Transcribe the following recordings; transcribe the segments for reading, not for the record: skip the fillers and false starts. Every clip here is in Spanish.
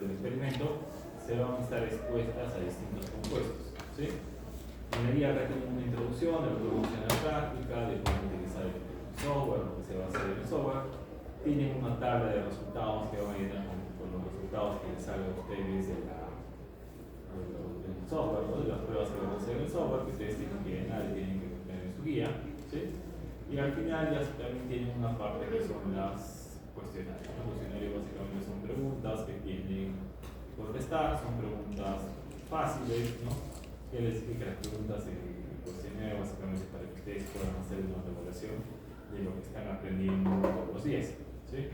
durante el experimento se van a estar expuestas a distintos compuestos, ¿sí? Minería acá tiene una introducción, de lo que vamos a hacer en la práctica, de cómo utilizar el software, lo que se va a hacer en el software. Tienen una tabla de resultados que van a ir con los resultados que les salgan a ustedes del software, ¿no? De las pruebas que van a hacer en el software, que ustedes tienen que llenar y tienen que poner en su guía, ¿sí? Y al final ya también tienen una parte que son las cuestionarios. Los cuestionarios básicamente son preguntas que tienen que contestar, son preguntas fáciles, ¿no? Que les explica las preguntas en el cuestionario básicamente para que ustedes puedan hacer una evaluación de lo que están aprendiendo todos los días, ¿sí?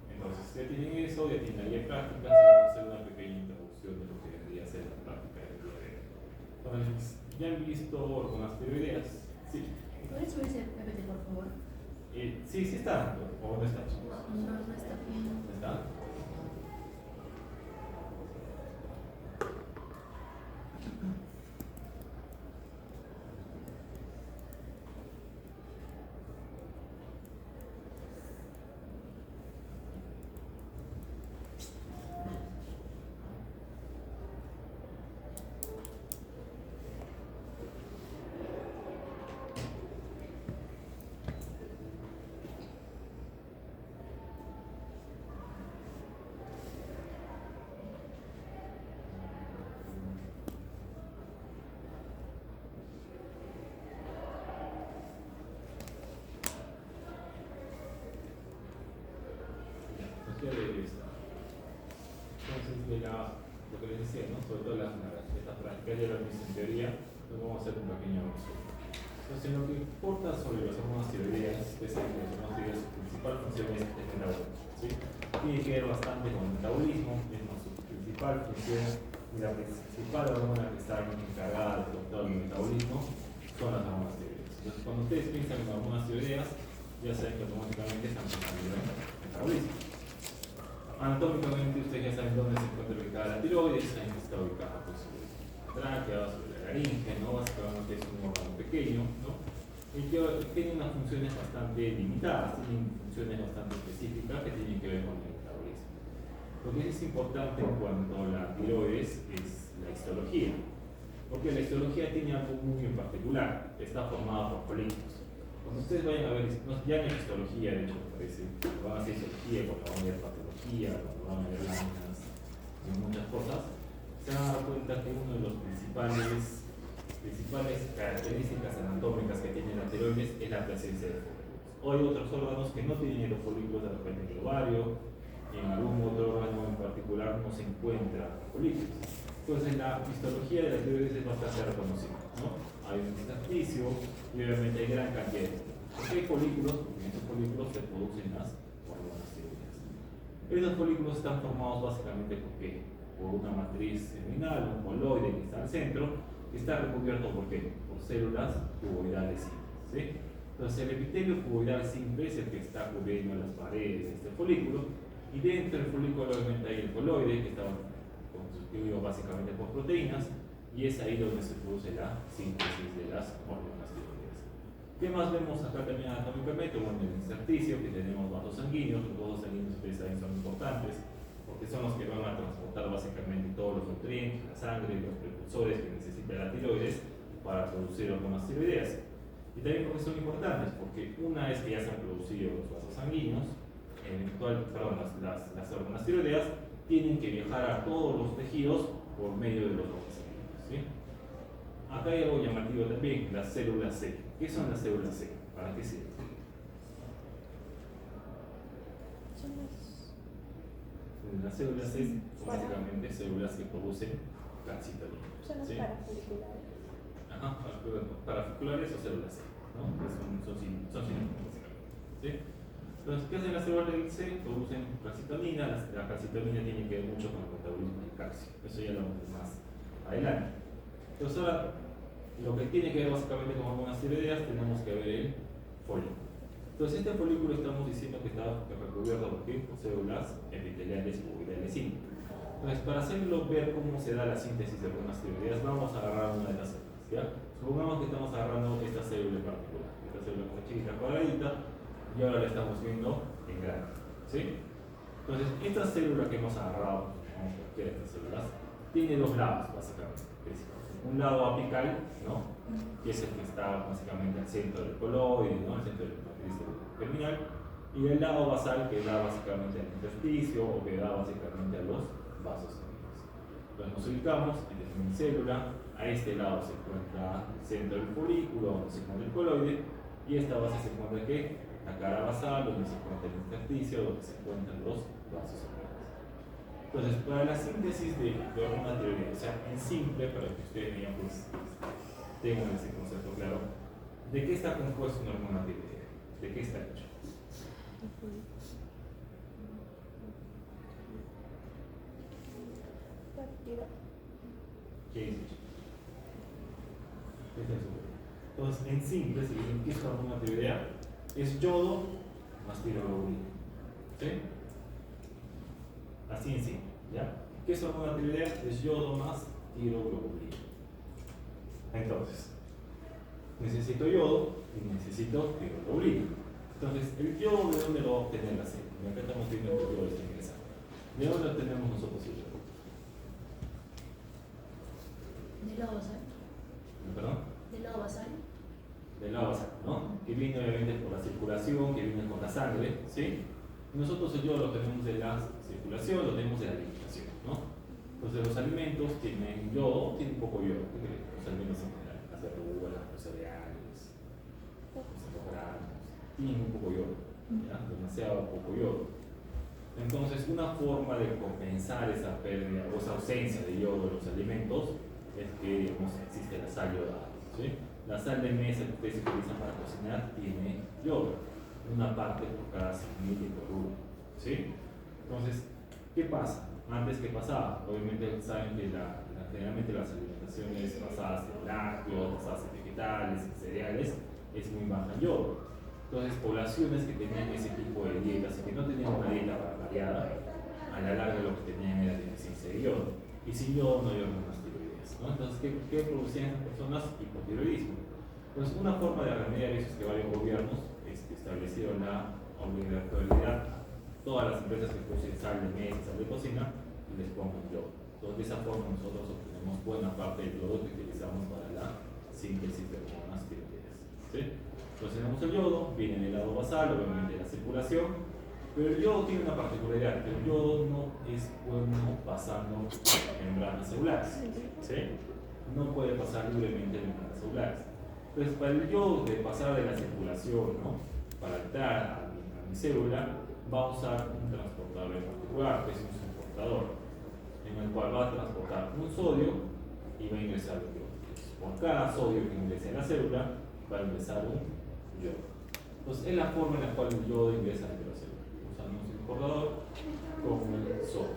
Entonces ya tienen eso, ya tienen la guía práctica, se van a hacer una pequeña introducción de lo que debería ser la práctica del día de hoy. Entonces, ya han visto algunas teorías, ¿sí? ¿Puedes subir ese PPT, por favor? Sí, sí está, o no está, chicos. No está bien. ¿No está? Entonces, lo que les decía, ¿no? Sobre todo estas prácticas ya las viste en teoría, nos vamos a hacer un pequeño resumen. Entonces, lo que importa sobre las hormonas tiroideas es que las hormonas tiroideas su principal función es el metabolismo, ¿sí? Tiene que ver bastante con el metabolismo, es su principal función y la principal hormona que está encargada de todo el metabolismo son las hormonas tiroideas. Entonces, cuando ustedes piensan en hormonas tiroideas, ya saben que automáticamente están pensando en el metabolismo. Anatómicamente ustedes ya saben dónde se encuentra ubicada la tiroides, saben que está ubicada pues, sobre la tráquea, sobre la laringe, ¿no? Básicamente es un órgano pequeño, ¿no? Y que tiene unas funciones bastante limitadas, tienen funciones bastante específicas que tienen que ver con el metabolismo. Lo que es importante en cuanto a la tiroides es la histología, porque la histología tiene algo muy en particular, está formada por folículos. Cuando ustedes vayan a ver, ya no hay histología, de hecho, parece, van a hacer histología, cuando van a ver patología, cuando van a ver láminas y muchas cosas, se van a dar cuenta que una de las principales características anatómicas que tiene la tiroides es la presencia de folículos. Hoy hay otros órganos que no tienen los folículos, de repente en el ovario, y en algún otro órgano en particular no se encuentran folículos. Entonces la histología de la tiroides es bastante reconocida, ¿no? Hay un intersticio y obviamente hay gran cantidad de folículos. ¿Por qué hay folículos? Porque en esos folículos se producen las hormonas tiroideas. Esos folículos están formados básicamente por una matriz seminal, un coloide que está al centro, que está recubierto ¿por qué? Por células cuboidales simples, ¿sí? Entonces el epitelio cuboidal simple es el que está cubriendo las paredes de este folículo, y dentro del folículo obviamente hay el coloide que está constituido básicamente por proteínas, y es ahí donde se produce la síntesis de las hormonas tiroideas. ¿Qué más vemos acá también anatómicamente? Bueno, el intersticio, que tenemos vasos sanguíneos. Los vasos sanguíneos ustedes saben son importantes porque son los que van a transportar básicamente todos los nutrientes, la sangre, los precursores que necesita la tiroides para producir hormonas tiroideas. Y también porque son importantes, porque una vez que ya se han producido los vasos sanguíneos, las hormonas tiroideas tienen que viajar a todos los tejidos por medio de los vasos sanguíneos, ¿sí? Acá hay algo llamativo también, las células C. ¿Qué son las células C? ¿Para qué sirven? Las células C son básicamente células que producen calcitonina. Son las ¿sí? parafolliculares. Ajá, parafolliculares o células C, ¿no? Son sinónimos básicamente, ¿sí? Entonces, ¿qué hacen las células C? Producen calcitonina. La calcitonina tiene que ver mucho con el metabolismo del calcio. Eso ya lo vemos más adelante. Entonces, ahora, lo que tiene que ver básicamente con hormonas tiroideas, tenemos que ver el folículo. Entonces, este folículo estamos diciendo que está recubierto por células epiteliales cuboidales simples. Entonces, para hacerlo ver cómo se da la síntesis de hormonas tiroideas, vamos a agarrar una de las células, ¿ya? Supongamos que estamos agarrando esta célula en particular. Esta célula es una chiquita cuadradita, y ahora la estamos viendo en grande, ¿sí? Entonces, esta célula que hemos agarrado, como cualquiera de las células, tiene dos lados básicamente. Un lado apical, ¿no? Que es el que está básicamente al centro del coloide, ¿no? Al centro del terminal, y el lado basal que da básicamente al intersticio o que da básicamente a los vasos sanguíneos. Entonces nos ubicamos en mi célula, a este lado se encuentra el centro del folículo, donde se encuentra el coloide, y esta base se encuentra ¿qué? La cara basal, donde se encuentra el intersticio, donde se encuentran los vasos sanguíneos. Entonces, para la síntesis de hormona tiroidea, o sea, en simple, para que ustedes vean, pues, tengan ese concepto claro, ¿de qué está compuesto una hormona tiroidea? ¿De qué está hecho? ¿Qué es eso? ¿Qué es eso? Entonces, en simple, si dicen que es una hormona tiroidea, es yodo más tiroglobulina. ¿Sí? Así en sí, ¿ya? ¿Qué es hormona tiroidea? Es yodo más tiroglobulina. Entonces, necesito yodo y necesito tiroglobulina. Entonces, ¿el yodo de dónde lo va a obtener la célula? Acá estamos viendo que el yodo está ingresando. ¿De dónde lo tenemos nosotros el yodo? Del lado basal. ¿Perdón? Del lado basal. Del lado basal, ¿no? Que viene obviamente por la circulación, que viene con la sangre, ¿sí? Nosotros el yodo lo tenemos de la circulación, lo tenemos de la alimentación, ¿no? Entonces los alimentos tienen yodo, tienen poco yodo, los alimentos en general, las verduras, los cereales, los granos, tienen un poco yodo, ¿ya? Demasiado poco yodo. Entonces una forma de compensar esa pérdida o esa ausencia de yodo en los alimentos es que, digamos, existe la sal yodada, ¿sí? La sal de mesa que ustedes utilizan para cocinar tiene yodo, una parte por cada 100 microcloruro, ¿sí? Entonces, ¿qué pasa? Antes, ¿qué pasaba? Obviamente saben que generalmente las alimentaciones basadas en lácteos, basadas en vegetales, en cereales, es muy baja en yodo. Entonces, poblaciones que tenían ese tipo de dietas y que no tenían una dieta variada, a la larga lo que tenían era deficiencia de yodo. Y sin yodo no hay hormonas tiroideas, ¿no? Entonces, ¿qué producían esas personas? Hipotiroidismo. Entonces, una forma de remediar eso es que varios gobiernos establecieron la obligatoriedad a todas las empresas que producen sal de mesa, sal de cocina, y les pongan yodo. Entonces, de esa forma nosotros obtenemos buena parte del yodo que utilizamos para la síntesis de hormonas tiroideas, ¿sí? Entonces tenemos el yodo, viene en el lado basal, obviamente de la circulación, pero el yodo tiene una particularidad, que el yodo no es bueno pasando membranas celulares, ¿sí? No puede pasar libremente membranas celulares. Entonces, para el yodo de pasar de la circulación, ¿no? Para entrar a mi célula, va a usar un transportador en particular, que es un transportador, en el cual va a transportar un sodio y va a ingresar un yodo. Por cada sodio que ingrese en la célula, va a ingresar un yodo. Entonces, es la forma en la cual el yodo ingresa dentro de la célula. Usamos un transportador con el sodio.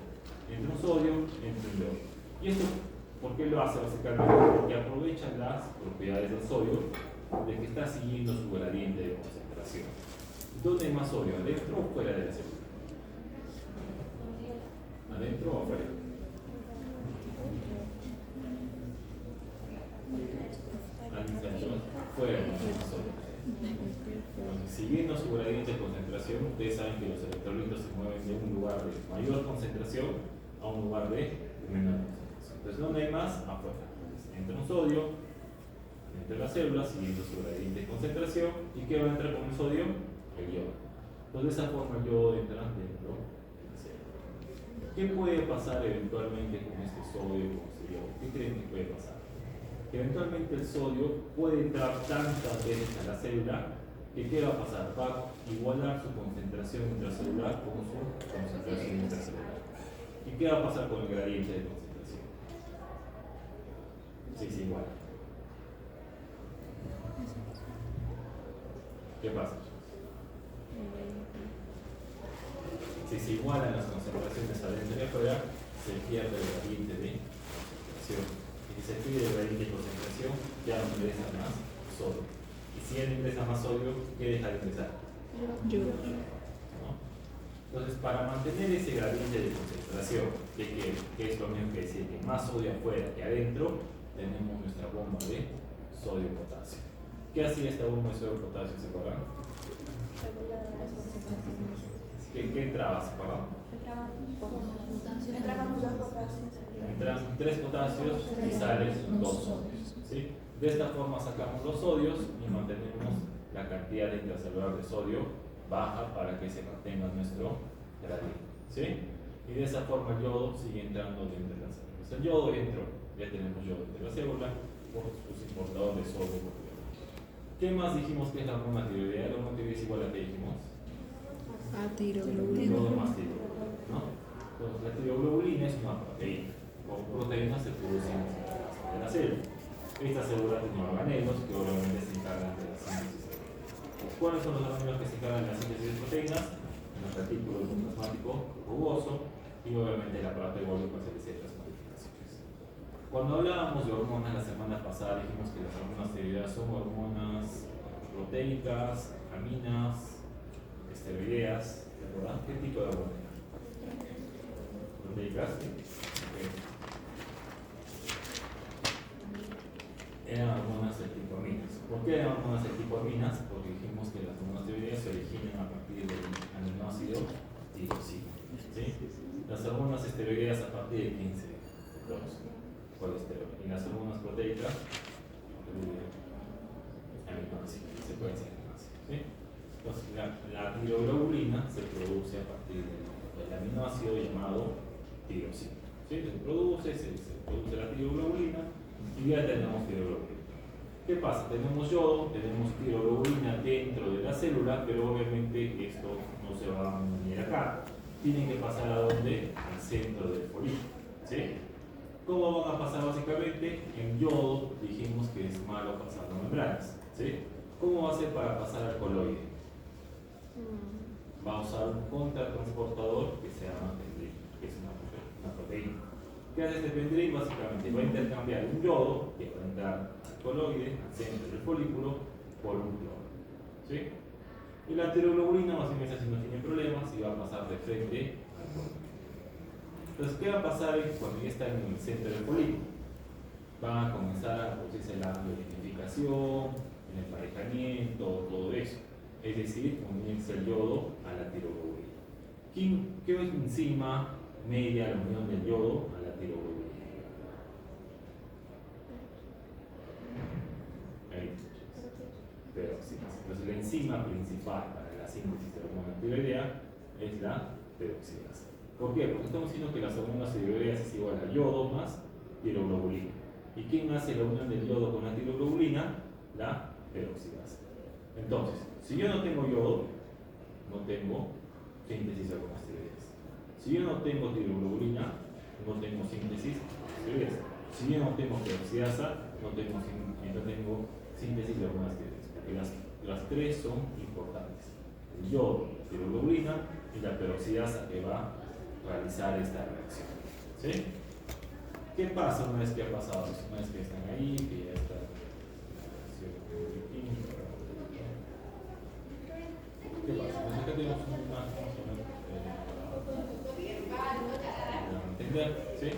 Entre un sodio, entre un yodo. Y esto, ¿por qué lo hace básicamente? Porque aprovecha las propiedades del sodio de que está siguiendo su gradiente de concentración. ¿Dónde hay más sodio? ¿Adentro o fuera de la célula? ¿Adentro o afuera? Fuera de la sodio. Entonces, siguiendo su gradiente de concentración, ustedes saben que los electrolitos se mueven de un lugar de mayor concentración a un lugar de menor concentración. Entonces, ¿dónde hay más? Afuera. Entonces, entra un sodio entre las células, siguiendo su gradiente de concentración, ¿y qué va a entrar con el sodio? El yodo. Entonces, de esa forma el yodo entra dentro de la célula. ¿Qué puede pasar eventualmente con este sodio y con este yodo? ¿Qué creen que puede pasar? Que eventualmente el sodio puede entrar tantas veces a la célula que ¿qué va a pasar? Va a igualar su concentración intracelular con su concentración intracelular. ¿Y qué va a pasar con el gradiente de concentración? Sí, se iguala. ¿Qué pasa? Si se igualan las concentraciones adentro y afuera, se pierde el gradiente de concentración. Y si se pierde el gradiente de concentración, ya no ingresa más sodio. Y si ya no ingresa más sodio, ¿qué deja de ingresar? Yodo. ¿No? Entonces, para mantener ese gradiente de concentración, que es lo mismo que decir que más sodio afuera que adentro, tenemos nuestra bomba de sodio-potasio. ¿Qué hacía esta bomba de sodio-potasio? ¿Se acuerdan? ¿Qué entraba? ¿Se acuerdan? Entraba Entran 3 potasios y salen 2 sodios. ¿Sí? De esta forma sacamos los sodios y mantenemos la cantidad de intracelular de sodio baja para que se mantenga nuestro gradiente. ¿Sí? Y de esa forma el yodo sigue entrando dentro de las células. El yodo entró, ya tenemos yodo dentro de la célula por sus importadores de sodio. ¿Qué más dijimos que es la hormona tiroidea? La hormona tiroidea es igual a que dijimos Tiroglobulina. yodo más tiroglobulina, ¿no? Entonces la tiroglobulina es una proteína. Con proteínas se producen de la célula. Esta célula tiene organelos que obviamente se encargan de la síntesis de proteínas. ¿Cuáles son los organelos que se encargan de la síntesis de proteínas? El retículo endoplasmático rugoso y obviamente el aparato de Golgi para hacer ciertas modificaciones. Cuando hablábamos de hormonas la semana pasada dijimos que las hormonas tiroideas son hormonas proteicas, aminas, esteroideas, ¿verdad? ¿Qué tipo de hormonas? ¿Proteicas? Okay. Eran hormonas del tipo aminas. ¿Por qué eran hormonas del tipo aminas? Porque dijimos que las hormonas tiroideas se originan a partir del aminoácido tirosina. ¿Sí? Las hormonas esteroideas a partir de 15 colesterol. Y las hormonas proteicas aminoácidos, secuencia de aminoácidos. ¿Sí? Entonces, la tiroglobulina se produce a partir del aminoácido llamado tirosina. ¿Sí? Se produce la tiroglobulina y ya tenemos tiroglobulina. ¿Qué pasa? Tenemos yodo, tenemos tiroglobulina dentro de la célula, pero obviamente esto no se va a unir acá. Tienen que pasar a dónde? Al centro del folículo. ¿Sí? ¿Cómo van a pasar básicamente? En yodo dijimos que es malo pasando membranas. ¿Sí? ¿Cómo va a ser para pasar al coloide? Va a usar un contratransportador que se llama pendril, que es una proteína. ¿Qué hace este pendril? Básicamente va a intercambiar un yodo que va a entrar al coloide, al centro del folículo, por un cloro. ¿Sí? Y la tiroglobulina básicamente así no tiene problemas y va a pasar de frente al coloide. Entonces, ¿qué va a pasar cuando ya está en el centro del folículo? Va a comenzar a producirse la identificación, el emparejamiento, todo eso. Es decir, unirse el yodo a la tiroglobulina. ¿Qué enzima media la unión del yodo a la tiroglobulina? Peroxidasa. Entonces, la enzima principal para la síntesis de la hormona tiroidea es la peroxidasa. ¿Por qué? Porque estamos diciendo que las hormonas tiroideas es igual a yodo más tiroglobulina. ¿Y quién hace la unión del yodo con la tiroglobulina? La peroxidasa. Entonces, si yo no tengo yodo, no tengo síntesis de hormonas tiroideas. Si yo no tengo tiroglobulina, no tengo síntesis de tiroideas. Si yo no tengo peroxidasa, no tengo síntesis de hormonas tiroideas. Porque las tres son importantes. El yodo, la tiroglobulina y la peroxidasa que va a realizar esta reacción. ¿Sí? ¿Qué pasa una vez que ha pasado eso? Una vez que están ahí, que ya está la reacción química. ¿Qué pasa? Acá tenemos una entender, ¿sí?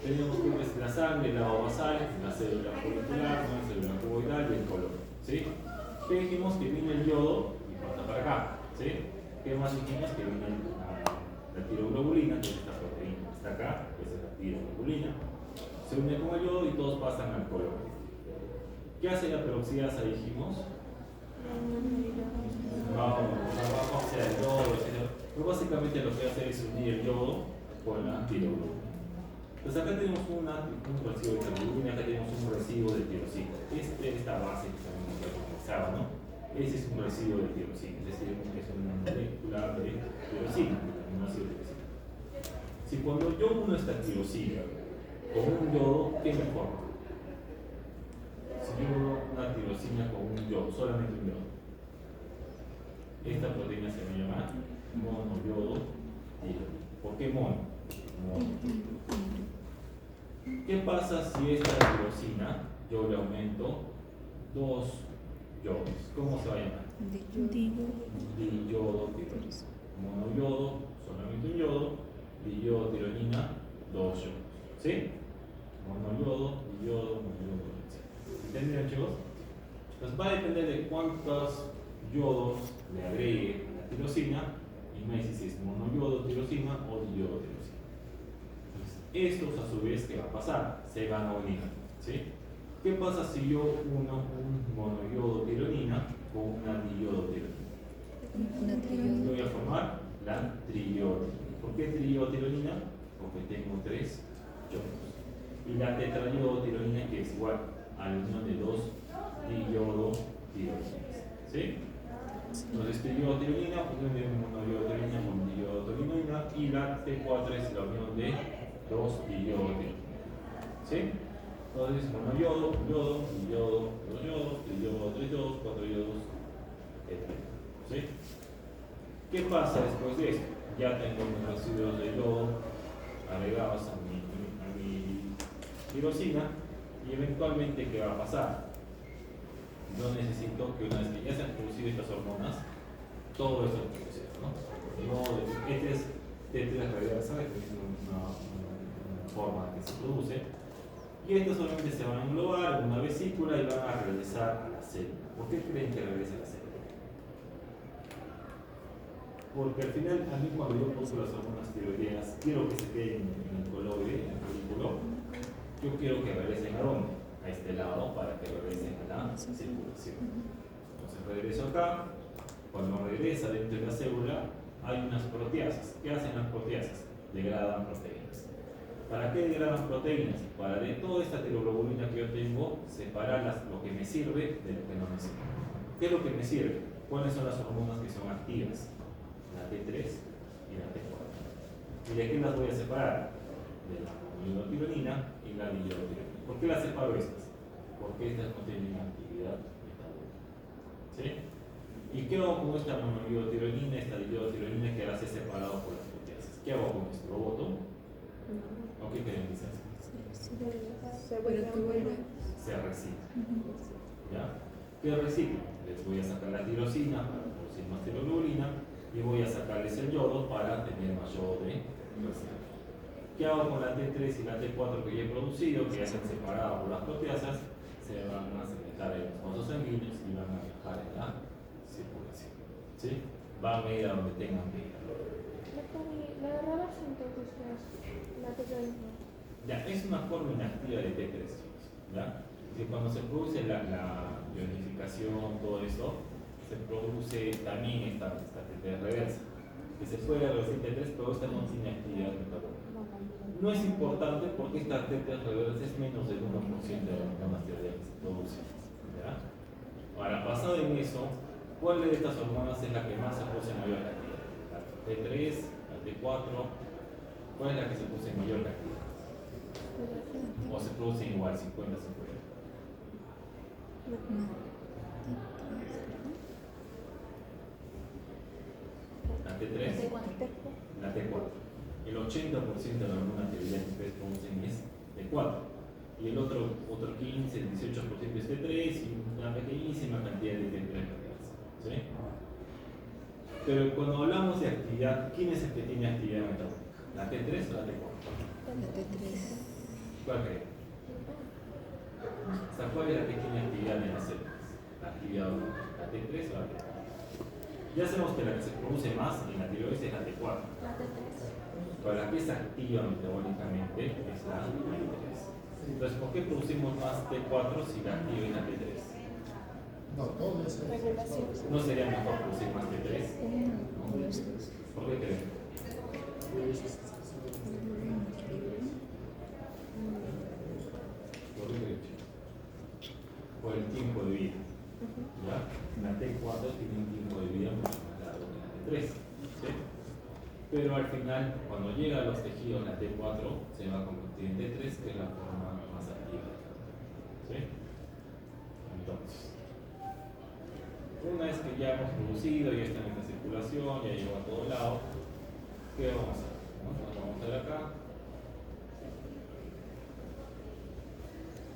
Tenemos que es la sangre, el agua basal, la célula folicular, la célula cuboidal y el color, ¿sí? ¿Qué dijimos? Que viene el yodo y pasa para acá, ¿sí? ¿Qué más dijimos? Que viene la tiroglobulina, que es esta proteína, está acá, que es la tiroglobulina, se une con el yodo y todos pasan al color. ¿Qué hace la peroxidasa? Dijimos va hacia el yodo, etc. Pero básicamente lo que hace es unir el yodo con la tiroglobulina. Entonces acá tenemos un residuo de tiroglobulina, acá tenemos un residuo de tirosina. Esta base que también nos comenzaba, ¿no? Ese es un residuo de tirosina, es decir, es una molécula de tirosina, aminoácido de tirosina. Si cuando yo uno esta tirosina con un yodo, ¿qué me forma? Si yo uno una tirosina con un yodo, solamente un yodo, esta proteína se va a llamar monoyodo tironina. ¿Por qué mono? ¿Qué pasa si esta tirosina yo le aumento 2 yodos? ¿Cómo se va a llamar? Diyodo tironina. Monoyodo, solamente un yodo. Diyodo tironina, 2 yodos. ¿Sí? Monoyodo, diyodo, monoyodo. ¿Entendieron, chicos? Pues va a depender de cuántos yodos le agregue la tirosina y me dice si es monoyodo tirosina o diyodo tirosina. Entonces, Estos a su vez, ¿qué va a pasar? Se van a unir, ¿sí? ¿Qué pasa si yo uno un monoyodo tironina con una diiodotironina? Yo voy a formar la triotironina. ¿Por qué triotironina? Porque tengo 3 yodos. Y la tetrayodotironina, que es igual a la unión de 2 diiodotironinas, ¿sí? Entonces, triotironina, unión de monoyodotironina con diiodotironina, y la T4 es la unión de 2 diiodotironinas, ¿sí? Entonces, monoyodo, yodo, diyodo, 2 yodos, triyodo, 3 yodos, 4 yodos, etc. ¿Sí? ¿Qué pasa después de esto? Ya tengo mis residuos de yodo agregados a mi tirosina, y eventualmente, ¿qué va a pasar? Yo necesito que una vez que ya se han producido estas hormonas, todo esto es producido, ¿no? Este es T3 reversa, que es una forma que se produce, y estos solamente se van a englobar en una vesícula y van a regresar a la célula. ¿Por qué creen que regresa a la célula? Porque al final, a mí cuando yo produzco las hormonas tiroideas, quiero que se queden en el coloide, en el folículo. Yo quiero que regresen a dónde? A este lado, para que regresen a la circulación. Entonces regreso acá. Cuando regresa dentro de la célula, hay unas proteasas. ¿Qué hacen las proteasas? Degradan proteínas. ¿Para qué degradan proteínas? Para de toda esta tiroglobulina que yo tengo, separar lo que me sirve de lo que no me sirve. ¿Qué es lo que me sirve? ¿Cuáles son las hormonas que son activas? La T3 y la T4. ¿Y de qué las voy a separar? De la monoyodotironina y la diyodotironina. ¿Por qué las separo estas? Porque estas no tienen actividad metabólica. ¿Sí? ¿Y qué hago con esta monoyodotironina, esta diyodotironina que las he separado por las proteasas? ¿Qué hago con esto? ¿Lo boto? ¿O qué creen que se hace? Se recicla. ¿Ya? ¿Qué reciclo? Les voy a sacar la tirosina para producir más tiroglobulina y voy a sacarles el yodo para tener más yodo de reciclo. ¿Qué hago con la T3 y la T4 que ya he producido, que ya se han separado por las proteasas? Se van a secretar en los vasos sanguíneos y van a viajar en la circulación. ¿Sí? Van a ir a donde tengan que ir. La reversa entonces es la T3. Ya, es una forma inactiva de T3. ¿Ya? Y cuando se produce la ionificación, todo eso, se produce también esta T3 reversa, que se puede revertir T3, pero esta no tiene actividad metabólica. No es importante porque esta T3 reversa es menos del 1% de las hormonas tiroideas que se producen. ¿Ya? Ahora, basado en eso, ¿cuál de estas hormonas es la que más se produce en mayor cantidad? ¿La T3, la T4? ¿Cuál es la que se produce en mayor cantidad? ¿O se producen igual, 50-50? La T3, la T4. El 80% de la hormona tiroidea que ustedes producen es T4. Y el otro 15, el 18% es T3 y una pequeñísima cantidad de T3. ¿Sí? Pero cuando hablamos de actividad, ¿quién es el que tiene actividad metabólica? ¿La T3 o la T4? La T3. ¿Cuál creen? O sea, ¿cuál es la que tiene actividad en las células? La actividad hormonal. ¿La T3 o la T4? Ya sabemos que la que se produce más en la tiroides es la T4. La T3. Pero la que es activa metabólicamente es la T3. Entonces, ¿por qué producimos más T4 si la activa es la T3? No, todo eso. Regulación. ¿No sería mejor producir más T3? ¿Por qué creen? ¿Por qué creen? Por el tiempo de vida. ¿Ya? La T4 tiene un tiempo de vida mucho más largo que la T3. ¿Sí? Pero al final, cuando llega a los tejidos, la T4 se va a convertir en T3, que es la forma más activa. ¿Sí? Entonces, una vez que ya hemos producido, ya está en esta circulación, ya llegó a todo lado, ¿qué vamos a hacer? Nos vamos a ver acá.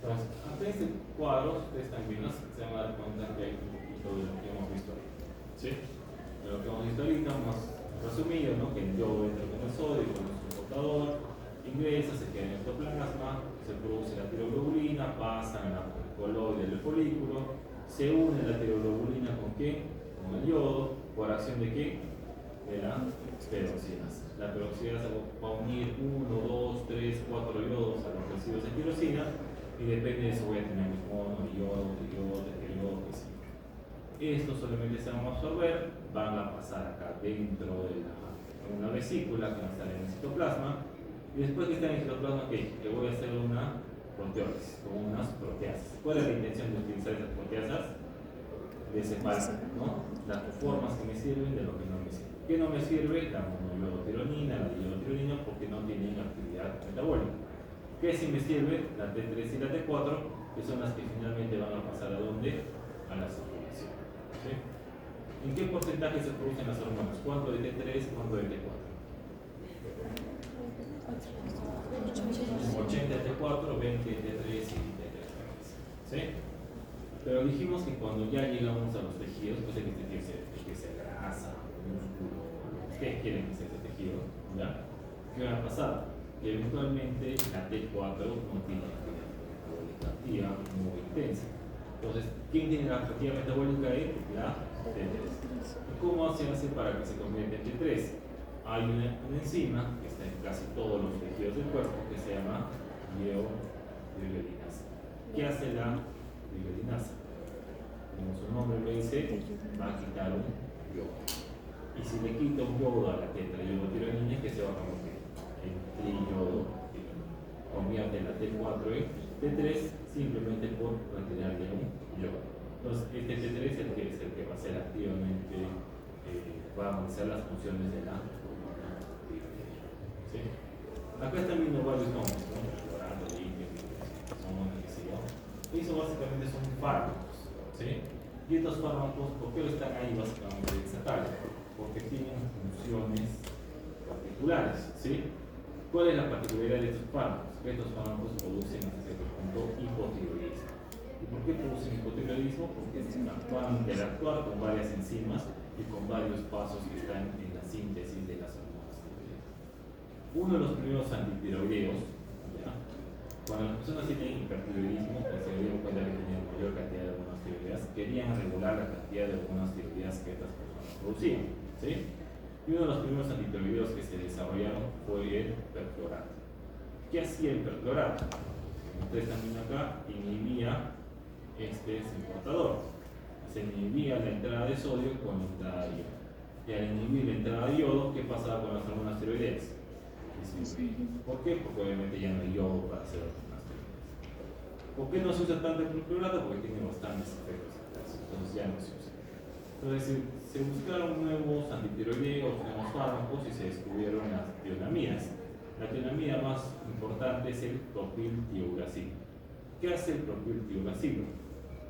Entonces, ante este cuadro, ustedes también se van a dar cuenta que hay un poquito de lo que hemos visto ahorita. ¿Sí? De lo que hemos visto ahorita, más resumido, ¿no? Que el yodo entra con el sodio, con el transportador, ingresa, se queda en el citoplasma, se produce la tiroglobulina, pasa en la coloide del folículo, se une la tiroglobulina con qué? Con el yodo, ¿por acción de qué? De la peroxidasa. La peroxidasa va a unir 1, 2, 3, 4 tirosina, y depende de eso voy a tener mono, yodo, triodo, que sí. Estos solamente se van a absorber, van a pasar acá dentro de una vesícula que va a estar en el citoplasma, y después que está en el citoplasma, ¿qué? Le voy a hacer una proteólisis, con unas proteasas. ¿Cuál es la intención de utilizar esas proteasas? De separar, ¿no? Las formas que me sirven de lo que no me sirve. ¿Qué no me sirve? La monoyodotironina, la diyodotironina, porque no tienen actividad metabólica. ¿Qué sí me sirve? La T3 y la T4, que son las que finalmente van a pasar a dónde? A la circulación. ¿Sí? ¿En qué porcentaje se producen las hormonas? ¿Cuánto de T3, cuánto de T4? 80 de T4, 20 de T3 y T3. ¿Sí? Pero dijimos que cuando ya llegamos a los tejidos, pues hay que ser grasa, músculo, ¿qué quieren que sea ese tejido? ¿Ya? ¿Qué va a pasar? Que eventualmente la T4 no tiene actividad metabólica activa muy intensa. Entonces, ¿quién tiene la actividad metabólica ahí? La T3. ¿Y cómo se hace para que se convierta en T3? Hay una enzima que está en casi todos los tejidos del cuerpo que se llama iodohidrogenasa. ¿Qué hace la iodohidrogenasa? Como su nombre lo dice, va a quitar un yodo. Y si le quita un yodo a la tetrayodotironina, ¿qué se va a convertir? En triyodo. Convierte la T4 en T3 simplemente por retirarle un yodo. Entonces, este T3 es el que va a ser activamente, va a realizar las funciones de la hormona tiroidea. ¿Sí? Acá están viendo varios nombres, ¿no? Clorado, litio, qué sé yo. Y eso básicamente son fármacos. ¿Sí? Y estos fármacos, ¿por qué están ahí básicamente en esa tabla? Porque tienen funciones particulares. ¿Sí? ¿Cuál es la particularidad de estos fármacos? Que estos fármacos producen hasta cierto punto hipotiroidismo. ¿Y por qué producen hipotiroidismo? Porque van a interactuar con varias enzimas y con varios pasos que están en la síntesis de las hormonas tiroideas. Uno de los primeros antitiroideos, ¿ya? Cuando las personas tienen hipertiroidismo, pues se dieron cuenta que tenían mayor cantidad de hormonas tiroideas, querían regular la cantidad de hormonas tiroideas que estas personas producían. ¿Sí? Y uno de los primeros antitiroideos que se desarrollaron fue el perclorato. ¿Qué hacía el perclorato? Ustedes también acá inhibía este portador. Se inhibía la entrada de sodio con la entrada de yodo. Y al inhibir la entrada de yodo, ¿qué pasaba con las hormonas tiroideas? ¿Por qué? Porque obviamente ya no hay yodo para hacer hormonas tiroideas. ¿Por qué no se usa tanto el perclorato? Porque tiene bastantes efectos adversos. Entonces ya no se usa. Entonces se buscaron nuevos antitiroideos, nuevos fármacos y se descubrieron las tionamidas. La tionamida más importante es el propiltiuracilo. ¿Qué hace el propiltiuracilo?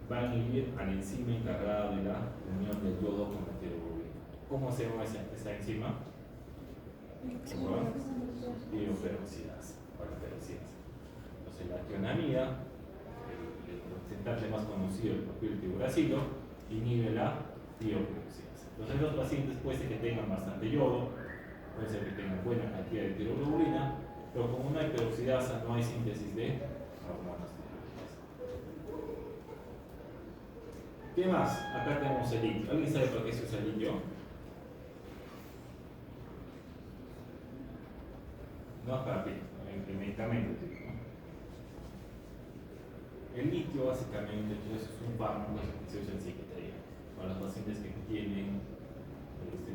Va a inhibir a la enzima encargada de la unión del yodo con la tiroglobulina. ¿Cómo se llama esa enzima? Tioperoxidasa. Entonces la tionamida, el representante más conocido del propiltiuracilo, inhibe la tioperoxidasa. Entonces los pacientes puede ser que tengan bastante yodo, puede ser que tengan buena cantidad de tiroglobulina, pero como no hay peroxidasa, no hay síntesis de hormonas tiroideas. ¿Qué más? Acá tenemos el litio. ¿Alguien sabe para qué se usa el litio? No es para el medicamento. El litio básicamente entonces, es un fármaco que se usa en psiquiatría para los pacientes que tienen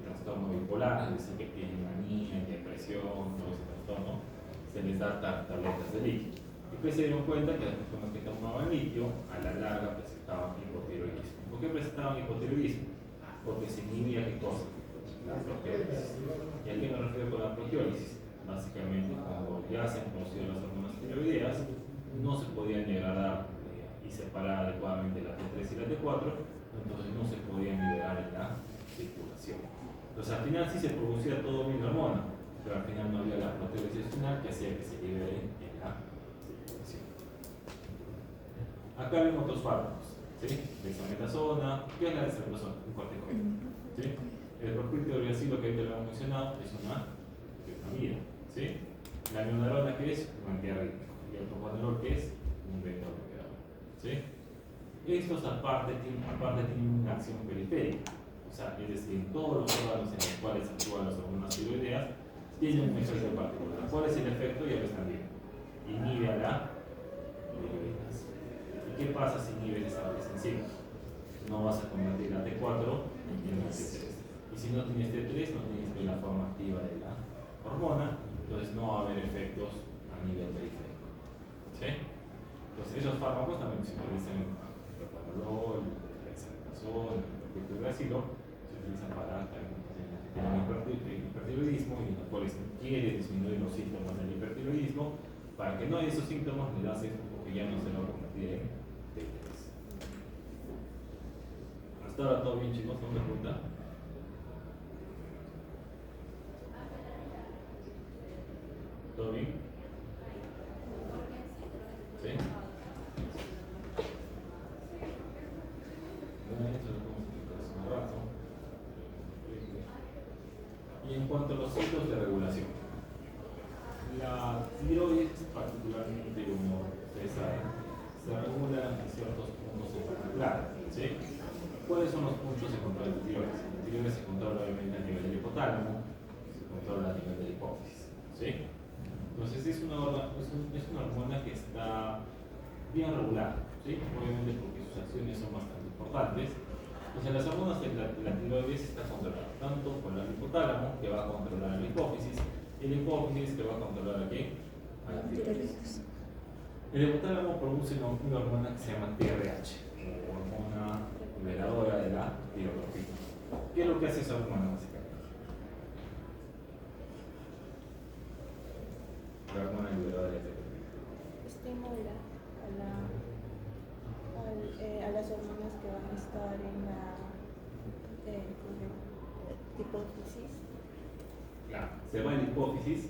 trastorno bipolar, es decir, que tienen manía, depresión, todo ese trastorno, se les da tabletas de litio. Y pues se dieron cuenta que las personas que tomaban litio a la larga presentaban hipotiroidismo. ¿Por qué presentaban hipotiroidismo? Porque se inhibía ¿qué cosa? La proteólisis. ¿Y a qué me refiero con la proteólisis? Básicamente, cuando ya se han conocido las hormonas tiroideas, no se podían degradar y separar adecuadamente la T3 y la T4, entonces no se podían liberar en la circulación. Entonces al final sí se producía todo bien la hormona, pero al final no había la proteólisis final que hacía que se libere en la circulación. Acá ven otros fármacos, ¿sí? Dexametasona. ¿Qué es la dexametasona? Un corticoide. ¿Sí? El propiltiuracilo que te lo hemos mencionado es una tionamida, ¿sí? La mionarona que es un antiarrítmico y el propanolol que es un beta-bloqueador, ¿sí? Estos aparte tienen una acción periférica, o sea, es decir, en todos los órganos en los cuales actúan las hormonas tiroideas tienen un efecto particular. ¿Cuál es el efecto? Ya lo están viendo. Inhibe a la no vas a convertir la T4 en la T3. Y si no tienes T3, no tienes la forma activa de la hormona, entonces no va a haber efectos a nivel periférico. ¿Sí? Entonces esos fármacos también se utilizan en el propanolol, el hexaconazol, el gracilo, se utilizan para hipertiroidismo y en los cuales quiere disminuir los síntomas del hipertiroidismo. Para que no haya esos síntomas, le das esto porque ya no se lo va a convertir en T3. Hasta ahora todo bien, chicos, ¿no me pregunta? ¿Todo bien? ¿Sí? Bueno, esto lo podemos explicar hace un rato. Y en cuanto a los ciclos de regulación, la tiroides, particularmente como ustedes saben, se regula en ciertos puntos en particular. ¿Sí? ¿Cuáles son los puntos de control de tiroides? La tiroides se controla obviamente a nivel del hipotálamo, se controla a nivel de la hipófisis. ¿Sí? Entonces es una hormona que está bien regulada, ¿sí? Obviamente porque sus acciones son bastante importantes. Entonces las hormonas de la tiroides está controlada tanto por el hipotálamo, que va a controlar la hipófisis, y la hipófisis que va a controlar a qué? A la tiroides. El hipotálamo produce una hormona que se llama TRH, hormona liberadora de la tiroidopina. ¿Qué es lo que hace esa hormona básicamente? La hormona liberadora de la tiroidopina Estimula a las hormonas que van a estar en la hipófisis. Claro, se va a la hipófisis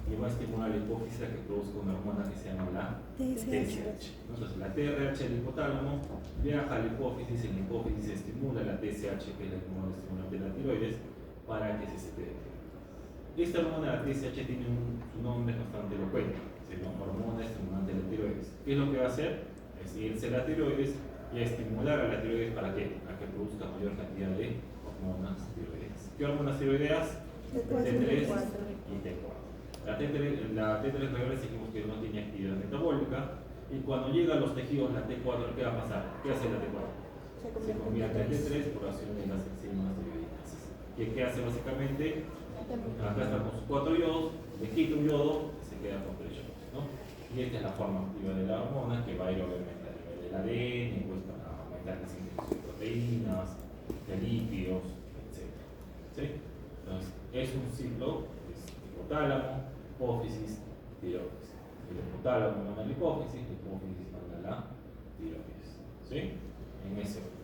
y va a estimular la hipófisis a que produzca una hormona que se llama la TSH. Entonces, la TRH del hipotálamo viaja a la hipófisis, en la hipófisis estimula la TSH, que es la hormona estimulante de la tiroides, para que se secrete. Esta hormona, la TSH, tiene su nombre bastante elocuente, se llama hormona estimulante de la tiroides. ¿Qué es lo que va a hacer? Es irse a la tiroides y a estimular a la tiroides para qué? A que produzca mayor cantidad de hormonas tiroideas. ¿Qué hormonas tiroideas? T3 y T4. La T3 regular dijimos que no tiene actividad metabólica y cuando llega a los tejidos la T4, ¿qué va a pasar? ¿Qué hace la T4? Se convierte en T3 por acción de las enzimas tiroideas. ¿Qué hace básicamente? Acá está con sus 4 yodos, le quita un yodo y se queda con 3 yodos, ¿no? Y esta es la forma activa de la hormona que va a ir obviamente a nivel del ADN, pues para aumentar la síntesis de proteínas, de lípidos, etc. ¿Sí? Entonces, es un ciclo, es hipotálamo, hipófisis, tiroides. El hipotálamo manda a la hipófisis, la hipófisis manda a la tiroides. ¿Sí? En ese orden.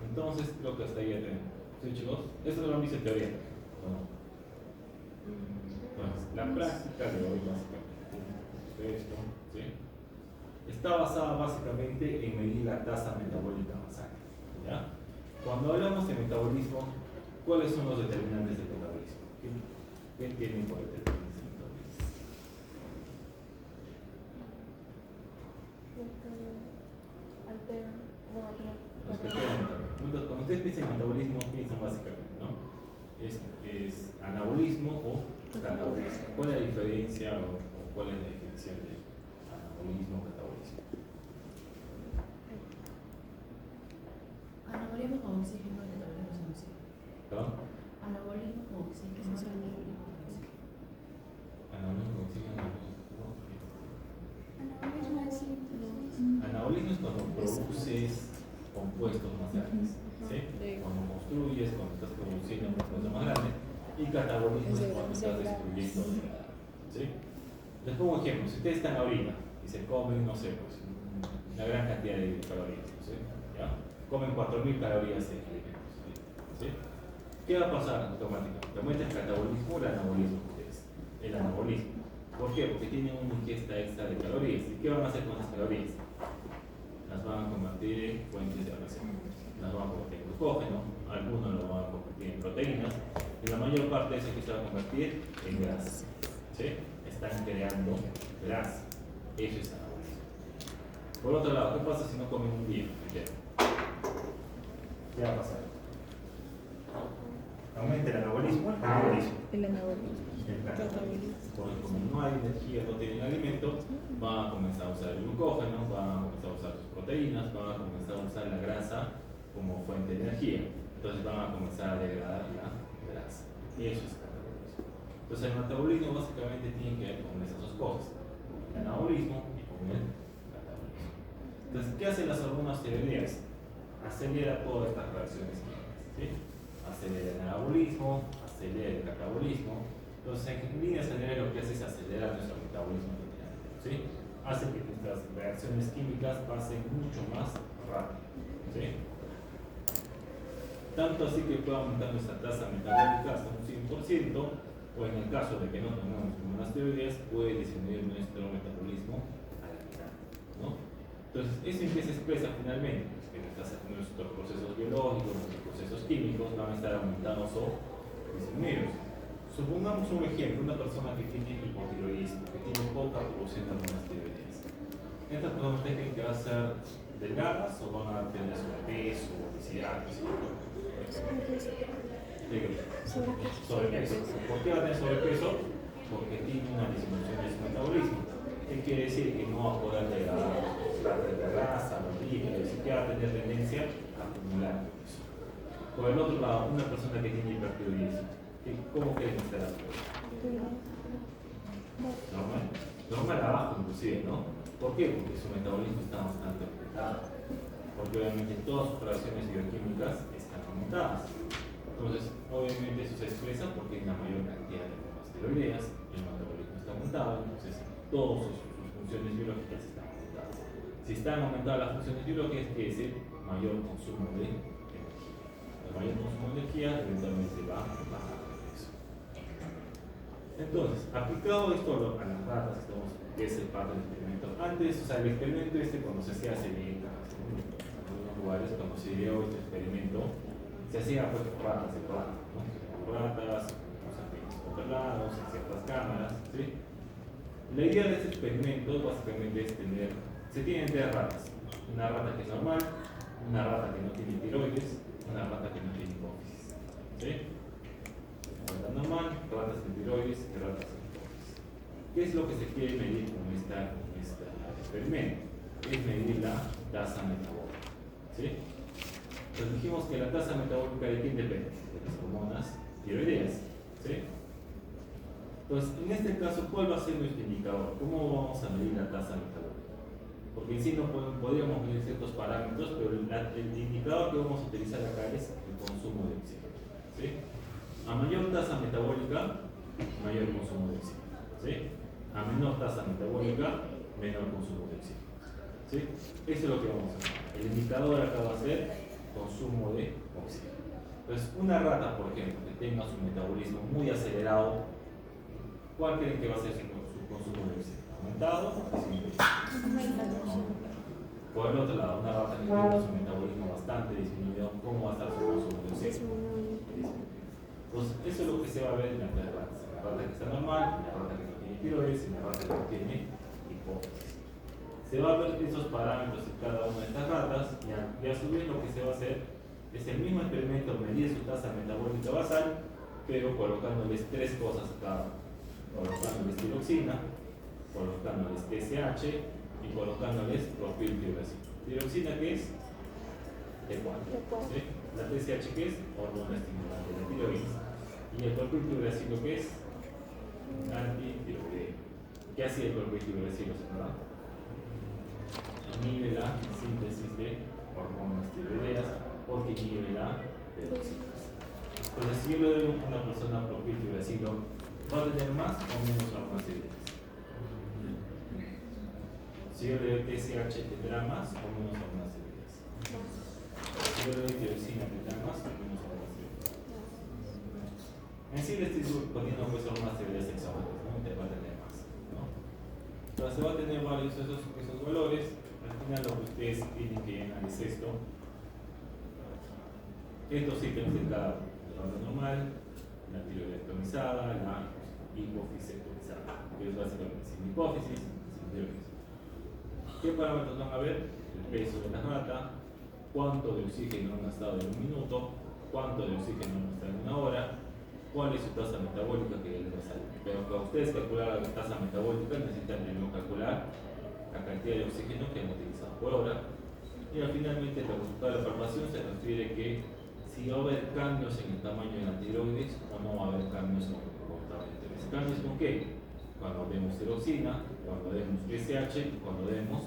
Entonces, creo que hasta ahí ya tenemos. ¿Sí, chicos? Esto lo han visto en teoría, ¿o no? Entonces, la práctica de hoy, básicamente, esto, ¿sí? Está basada básicamente en medir la tasa metabólica basal. ¿Ya? Cuando hablamos de metabolismo, ¿cuáles son los determinantes del metabolismo? ¿Qué tienen por determinantes del metabolismo? Los que tienen metabolismo. Cuando ustedes piensan en metabolismo, piensan básicamente, ¿no? Es anabolismo o catabolismo. ¿Cuál es la diferencia o cuál es la definición de anabolismo o catabolismo? Anabolismo con oxígeno, catabolismo sin oxígeno. ¿Perdón? Anabolismo con oxígeno, catabolismo con oxígeno. Anabolismo con oxígeno. Anabolismo Anabolismo es es cuando produces compuestos más grandes, ¿sí? Cuando construyes, cuando estás produciendo compuestos más grandes. Y catabolismo es cuando estás destruyendo de la, ¿sí? Les pongo un ejemplo. Si ustedes están ahorita y se comen, no sé, pues, una gran cantidad de calorías, ¿sí? ¿Ya? Comen 4.000 calorías en alimentos, ¿sí? ¿Qué va a pasar automáticamente? ¿Aumenta el catabolismo o el anabolismo ustedes? El anabolismo. ¿Por qué? Porque tienen una ingesta extra de calorías. ¿Y qué van a hacer con esas calorías? Las van a convertir en fuentes de grasa. Las van a convertir en glucógeno, algunos lo van a convertir en proteínas, y la mayor parte de eso que se va a convertir en grasa. ¿Sí? Están creando grasa. Eso es anabolismo. Por otro lado, ¿qué pasa si no comen un día entero? ¿Qué va a pasar? ¿Aumenta el anabolismo o el catabolismo? El anabolismo. El catabolismo. Porque como no hay energía, no tienen alimento, van a comenzar a usar el glucógeno, van a comenzar a usar sus proteínas, van a comenzar a usar la grasa como fuente de energía. Entonces van a comenzar a degradar la grasa. Y eso es catabolismo. Entonces el metabolismo básicamente tiene que ver con esas dos cosas, el anabolismo y con el catabolismo. Entonces, ¿qué hacen las hormonas tiroideas? Acelera todas estas reacciones químicas, ¿sí? Acelera el anabolismo, acelera el catabolismo. Entonces, en líneas generales lo que hace es acelerar nuestro metabolismo, ¿sí? Hace que nuestras reacciones químicas pasen mucho más rápido, ¿sí? Tanto así que puede aumentar nuestra tasa metabólica hasta un 100%, o en el caso de que no tengamos hormonas tiroideas, puede disminuir nuestro metabolismo a la mitad, ¿no? Entonces, ¿eso en qué se expresa finalmente? Pues que nuestros procesos biológicos, nuestros procesos químicos van a estar aumentados o disminuidos. Supongamos un ejemplo, una persona que tiene hipotiroidismo, que tiene poca producción de hormonas tiroideas. ¿Estas personas creen que van a ser delgadas o van a tener sobrepeso, obesidad? Sobrepeso. ¿Por qué va a tener sobrepeso? Porque tiene una disminución de su metabolismo. ¿Qué quiere decir? Que no va a poder degradar la grasa, los lípidos, y que va a tener tendencia a acumular peso. Por el otro lado, una persona que tiene hipertiroidismo, ¿cómo quieren estar así? Normal. Normal abajo inclusive, ¿no? ¿Por qué? Porque su metabolismo está bastante aumentado. Porque obviamente todas sus reacciones bioquímicas están aumentadas. Entonces, obviamente eso se expresa porque hay una mayor cantidad de hormonas tiroideas, el metabolismo está aumentado, entonces todas sus funciones biológicas están aumentadas. Si están aumentadas las funciones biológicas, quiere decir mayor consumo de energía. El mayor consumo de energía eventualmente va a bajar de peso. Entonces, aplicado esto a las ratas, que es el parte del experimento. Antes, o sea, el experimento cuando se hacía en algunos lugares, cuando se dio este experimento, se hacía pues ratas de ratas, ¿no? Ratas, controlados, en ciertas cámaras, ¿sí? La idea de este experimento básicamente es se tienen tres ratas. Una rata que es normal, una rata que no tiene tiroides, una rata que no tiene hipófisis, ¿sí? Rata normal, ratas sin tiroides y ratas sin hipófisis. ¿Qué es lo que se quiere medir con este experimento? Es medir la tasa metabólica, ¿sí? Entonces dijimos que la tasa metabólica de quién depende, de las hormonas tiroideas, ¿sí? Entonces, en este caso, ¿cuál va a ser nuestro indicador? ¿Cómo vamos a medir la tasa metabólica? Porque en sí no podríamos medir ciertos parámetros, pero el indicador que vamos a utilizar acá es el consumo de oxígeno, ¿sí? A mayor tasa metabólica, mayor consumo de oxígeno, ¿sí? A menor tasa metabólica, menor consumo de oxígeno, ¿sí? Eso es lo que vamos a hacer. El indicador acá va a ser consumo de oxígeno. Entonces, una rata, por ejemplo, que tenga su metabolismo muy acelerado, ¿cuál creen que va a ser su consumo de oxígeno? ¿Aumentado o disminuido? Por el otro lado, una rata que tenga su metabolismo bastante disminuido, ¿cómo va a estar su consumo de oxígeno? Disminuido. Entonces, eso es lo que se va a ver en las tres ratas. La rata que está normal, la rata que no tiene tiroides y la rata que no tiene hipófisis. Se va a ver esos parámetros en cada una de estas ratas y a su vez lo que se va a hacer es el mismo experimento, medir su tasa metabólica basal, pero colocándoles tres cosas a cada uno. Colocándoles tiroxina, colocándoles TSH y colocándoles propiltiuracilo. ¿Tiroxina qué es? T4. ¿Sí? La TSH qué es? Hormona estimulante de la tiroides. Y el propiltiuracilo qué es? Antitiroideo. ¿Qué hacía el propiltiuracilo, señora? Inhibe la síntesis de hormonas tiroideas porque inhibe la peroxidasa. Entonces, si yo le doy a una persona propiltiuracilo, ¿va a tener más o menos hormonas tiroideas? Si yo le doy TSH, ¿tendrá más o menos hormonas tiroideas? Si yo le doy tiroxina, ¿tendrá más o menos hormonas tiroideas? En sí le estoy poniendo pues hormonas tiroideas exógenas, ¿no? Te va a tener más, ¿no? Entonces, se va a tener varios esos valores. Al final lo que ustedes tienen que llenar es esto. Estos ítems de cada rata normal, la tiroidectomizada, la hipofisectomizada, que es básicamente sin hipófisis, sin tiroides. ¿Qué parámetros van a ver? El peso de la rata, cuánto de oxígeno en un estado de un minuto, cuánto de oxígeno en un estado de una hora, cuál es su tasa metabólica que les va a salir. Pero para ustedes calcular la tasa metabólica necesitan primero calcular la cantidad de oxígeno que han utilizado por hora. Y finalmente el resultado de la palpación se refiere que si va a haber cambios en el tamaño de la tiroides o no va a haber cambios en el comportamiento. ¿Cambios con qué? Cuando vemos tiroxina, cuando vemos TSH y cuando vemos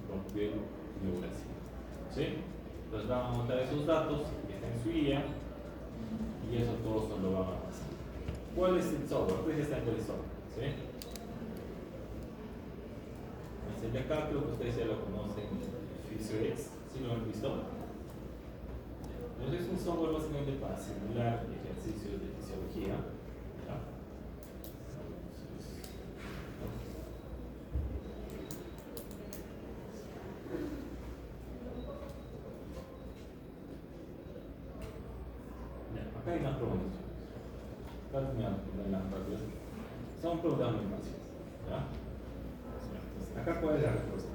propioneuroglacina. ¿Sí? Entonces van a anotar esos datos que están en su guía y eso todos nos lo van a pasar. ¿Cuál es el software? Pues está en el software. ¿Sí? El de acá creo que ustedes ya lo conocen, PhysioX, ¿sí lo han visto? Entonces es un software básicamente para simular ejercicios de fisiología. ¿Ya? Acá hay unas preguntas. Son preguntas muy fáciles. ¿Ya? Entonces, acá cuál es la respuesta.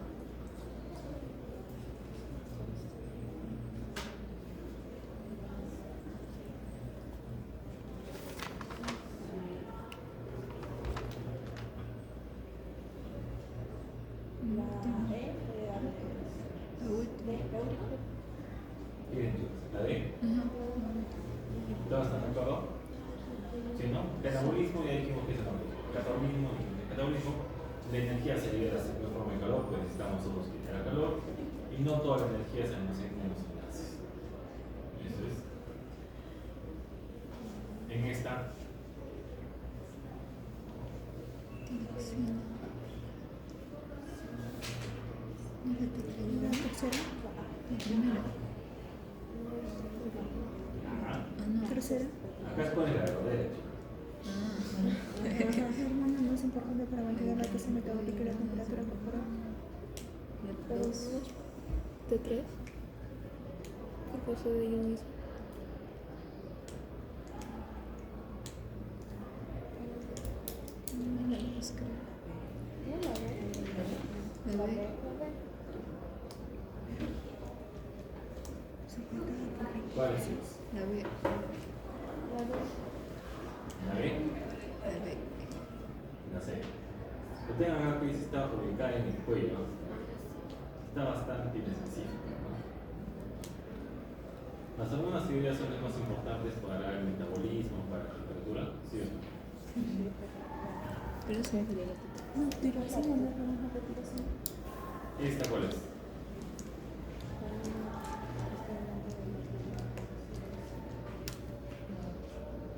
¿La D? ¿Todos están de acuerdo? ¿Sí, no? Catabolismo, ya dijimos que es catabolismo, la energía se libera de forma de calor, pues necesitamos nosotros generar calor, y no toda la energía se almacena en los enlaces. Eso es. En esta. La tercera. La primera. Tercera. Acá es con el lado derecho. Hormona más importante para mantener la tasa metabólica y la temperatura corporal. ¿T3? ¿Qué pasó de ellos mismos? La B. ¿Cuál es? La B. ¿La B? La B. La C. Lo tengan acá que dice está ubicada en el cuello. Está bastante inespecífica, ¿no? Las hormonas tiroideas son las más importantes para el metabolismo, para la temperatura, ¿sí o no? Pero eso me sería la teta. No, tiroxina no es la misma que tiroxina. ¿Esta cuál es?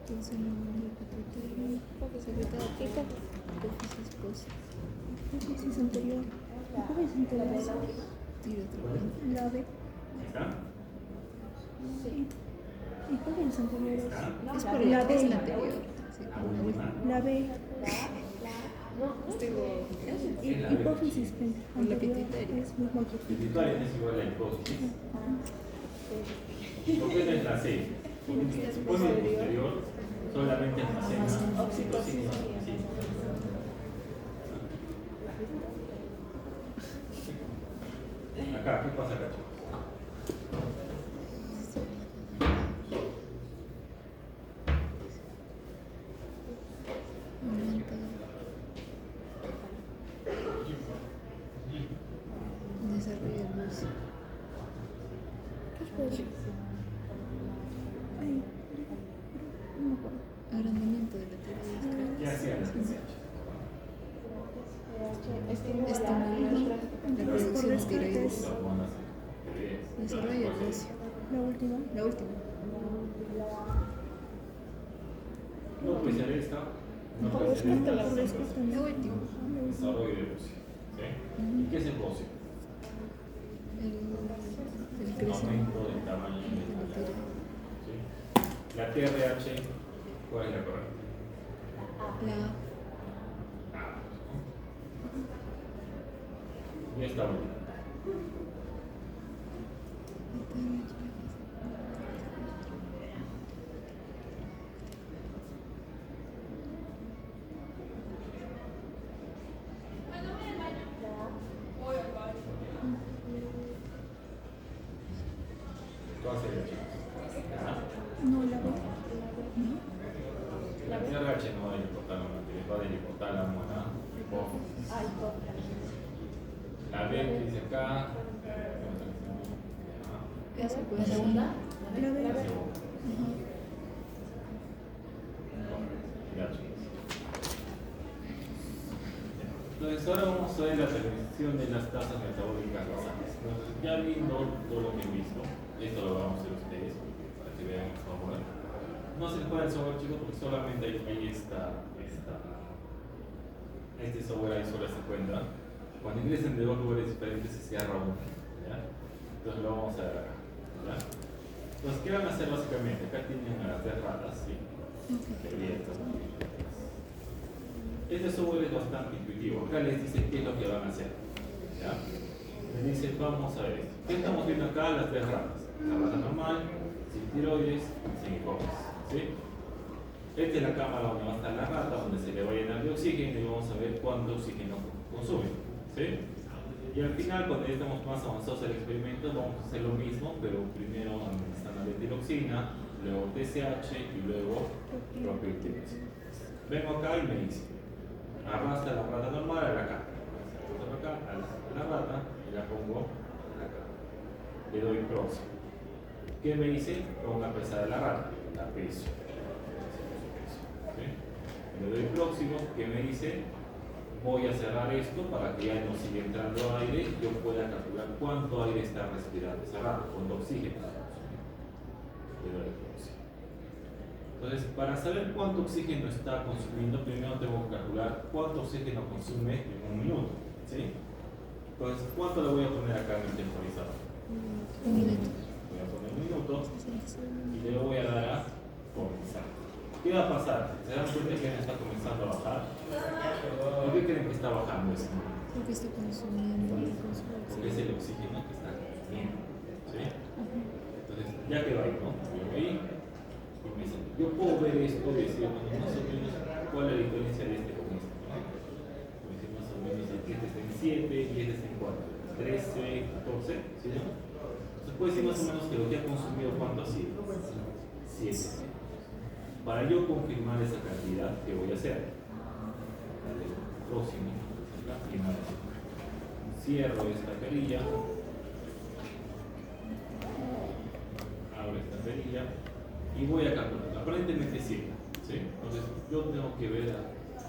Entonces no me repite. Porque se quita de tipo. Hipófisis post. Hipófisis anterior. Hipófisis anterior. Tiro otra vez. La B. ¿Esta? Sí. Hipófisis anteriores. ¿Esta? Es por La el B. es la anterior. Sí, La última. La B. Hipófisis anterior pituitaria. es mismo que Pituitaria es igual a la hipófisis. ¿Por qué no es la C? Porque en el hipófisis posterior solamente almacena oxitocina. Acá, ¿qué pasa acá, chicos? Aumenta. Desarrollo de luz. Ay, no me acuerdo. Agrandamiento de la tiroides. ¿Qué hacía la TSH? Estimular la producción de tiroides. Las hormonas tiroides. Desarrollo de luz. La última. La última. No puede ser esta. No puede Por ser esta. respuesta, Las por otras. respuesta. La última. Desarrollo de bocio. ¿Sí? ¿Y qué es el bocio? El crecimiento Aumento del tamaño de del la tallo. tiroides. ¿Sí? La TRH, ¿cuál es la correcta? La Y esta última. ¿Cuál sería, chicos? ¿La A? No, la B. hipotálamo, ¿no? Ay, pobre. La B que dice acá. ¿Qué se puede ¿La segunda? La B. La segunda. Ya, chicos. Entonces ahora vamos a ver la definición de las tasas metabólicas basales. Entonces, ya viendo todo lo que he visto, esto lo vamos a hacer ustedes para que vean el software. No se les puede el software, chicos, porque solamente ahí está este software ahí solo se encuentra. Cuando ingresen de dos lugares diferentes se cierra uno, ¿ya? Entonces lo vamos a ver acá, ¿ya? Entonces, ¿qué van a hacer básicamente? Acá tienen a las tres ratas, ¿sí? Abiertas. Este software es bastante intuitivo. Acá les dice qué es lo que van a hacer, ¿ya? Les dice, vamos a ver esto. ¿Qué estamos viendo acá? Las tres ratas. La rata normal, sin tiroides, sin hipófisis, ¿sí? Esta es la cámara donde va a estar la rata, donde se le va a llenar de oxígeno y vamos a ver cuánto oxígeno consume, ¿sí? Y al final, cuando ya estamos más avanzados en el experimento, vamos a hacer lo mismo, pero primero administrando la etiloxina, luego TSH y luego propiltiroxina. Vengo acá y me dice, arrastra la rata normal a la cámara. Arrastro acá a la rata y la pongo acá. Le doy próximo. ¿Qué me dice? Ponga a pesar de la rata, la peso. ¿Sí? Le doy próximo, que me dice, voy a cerrar esto para que ya no siga entrando aire y yo pueda calcular cuánto aire está respirando esa rata, cuánto oxígeno. Le doy próximo. Entonces, para saber cuánto oxígeno está consumiendo, primero tengo que calcular cuánto oxígeno consume en un minuto, ¿sí? Entonces, ¿cuánto le voy a poner acá en el temporizador? Un minuto. Voy a poner un minuto y le voy a dar a comenzar. ¿Qué va a pasar? ¿Se dan cuenta que está comenzando a bajar? ¿Por qué creen que está bajando ese momento? Porque está consumiendo el consumo de Porque es oxígeno. el oxígeno que está consumiendo, ¿sí? Entonces, ya quedó ahí, ¿no? Yo ahí y me dice, yo puedo ver esto y decir, bueno, más o menos, ¿cuál es la diferencia de este con este? ¿No? Me dice, más o menos, este está en 7 y este está en 4, 13, 14, ¿sí? ¿No? Entonces, puede decir más o menos que lo que ha consumido, ¿cuánto ha sido? 7. Para yo confirmar esa cantidad, ¿qué voy a hacer? Dale, próximo, la primera. Cierro esta perilla, abro esta perilla y voy a calcular. Aparentemente 7, ¿sí? Entonces yo tengo que ver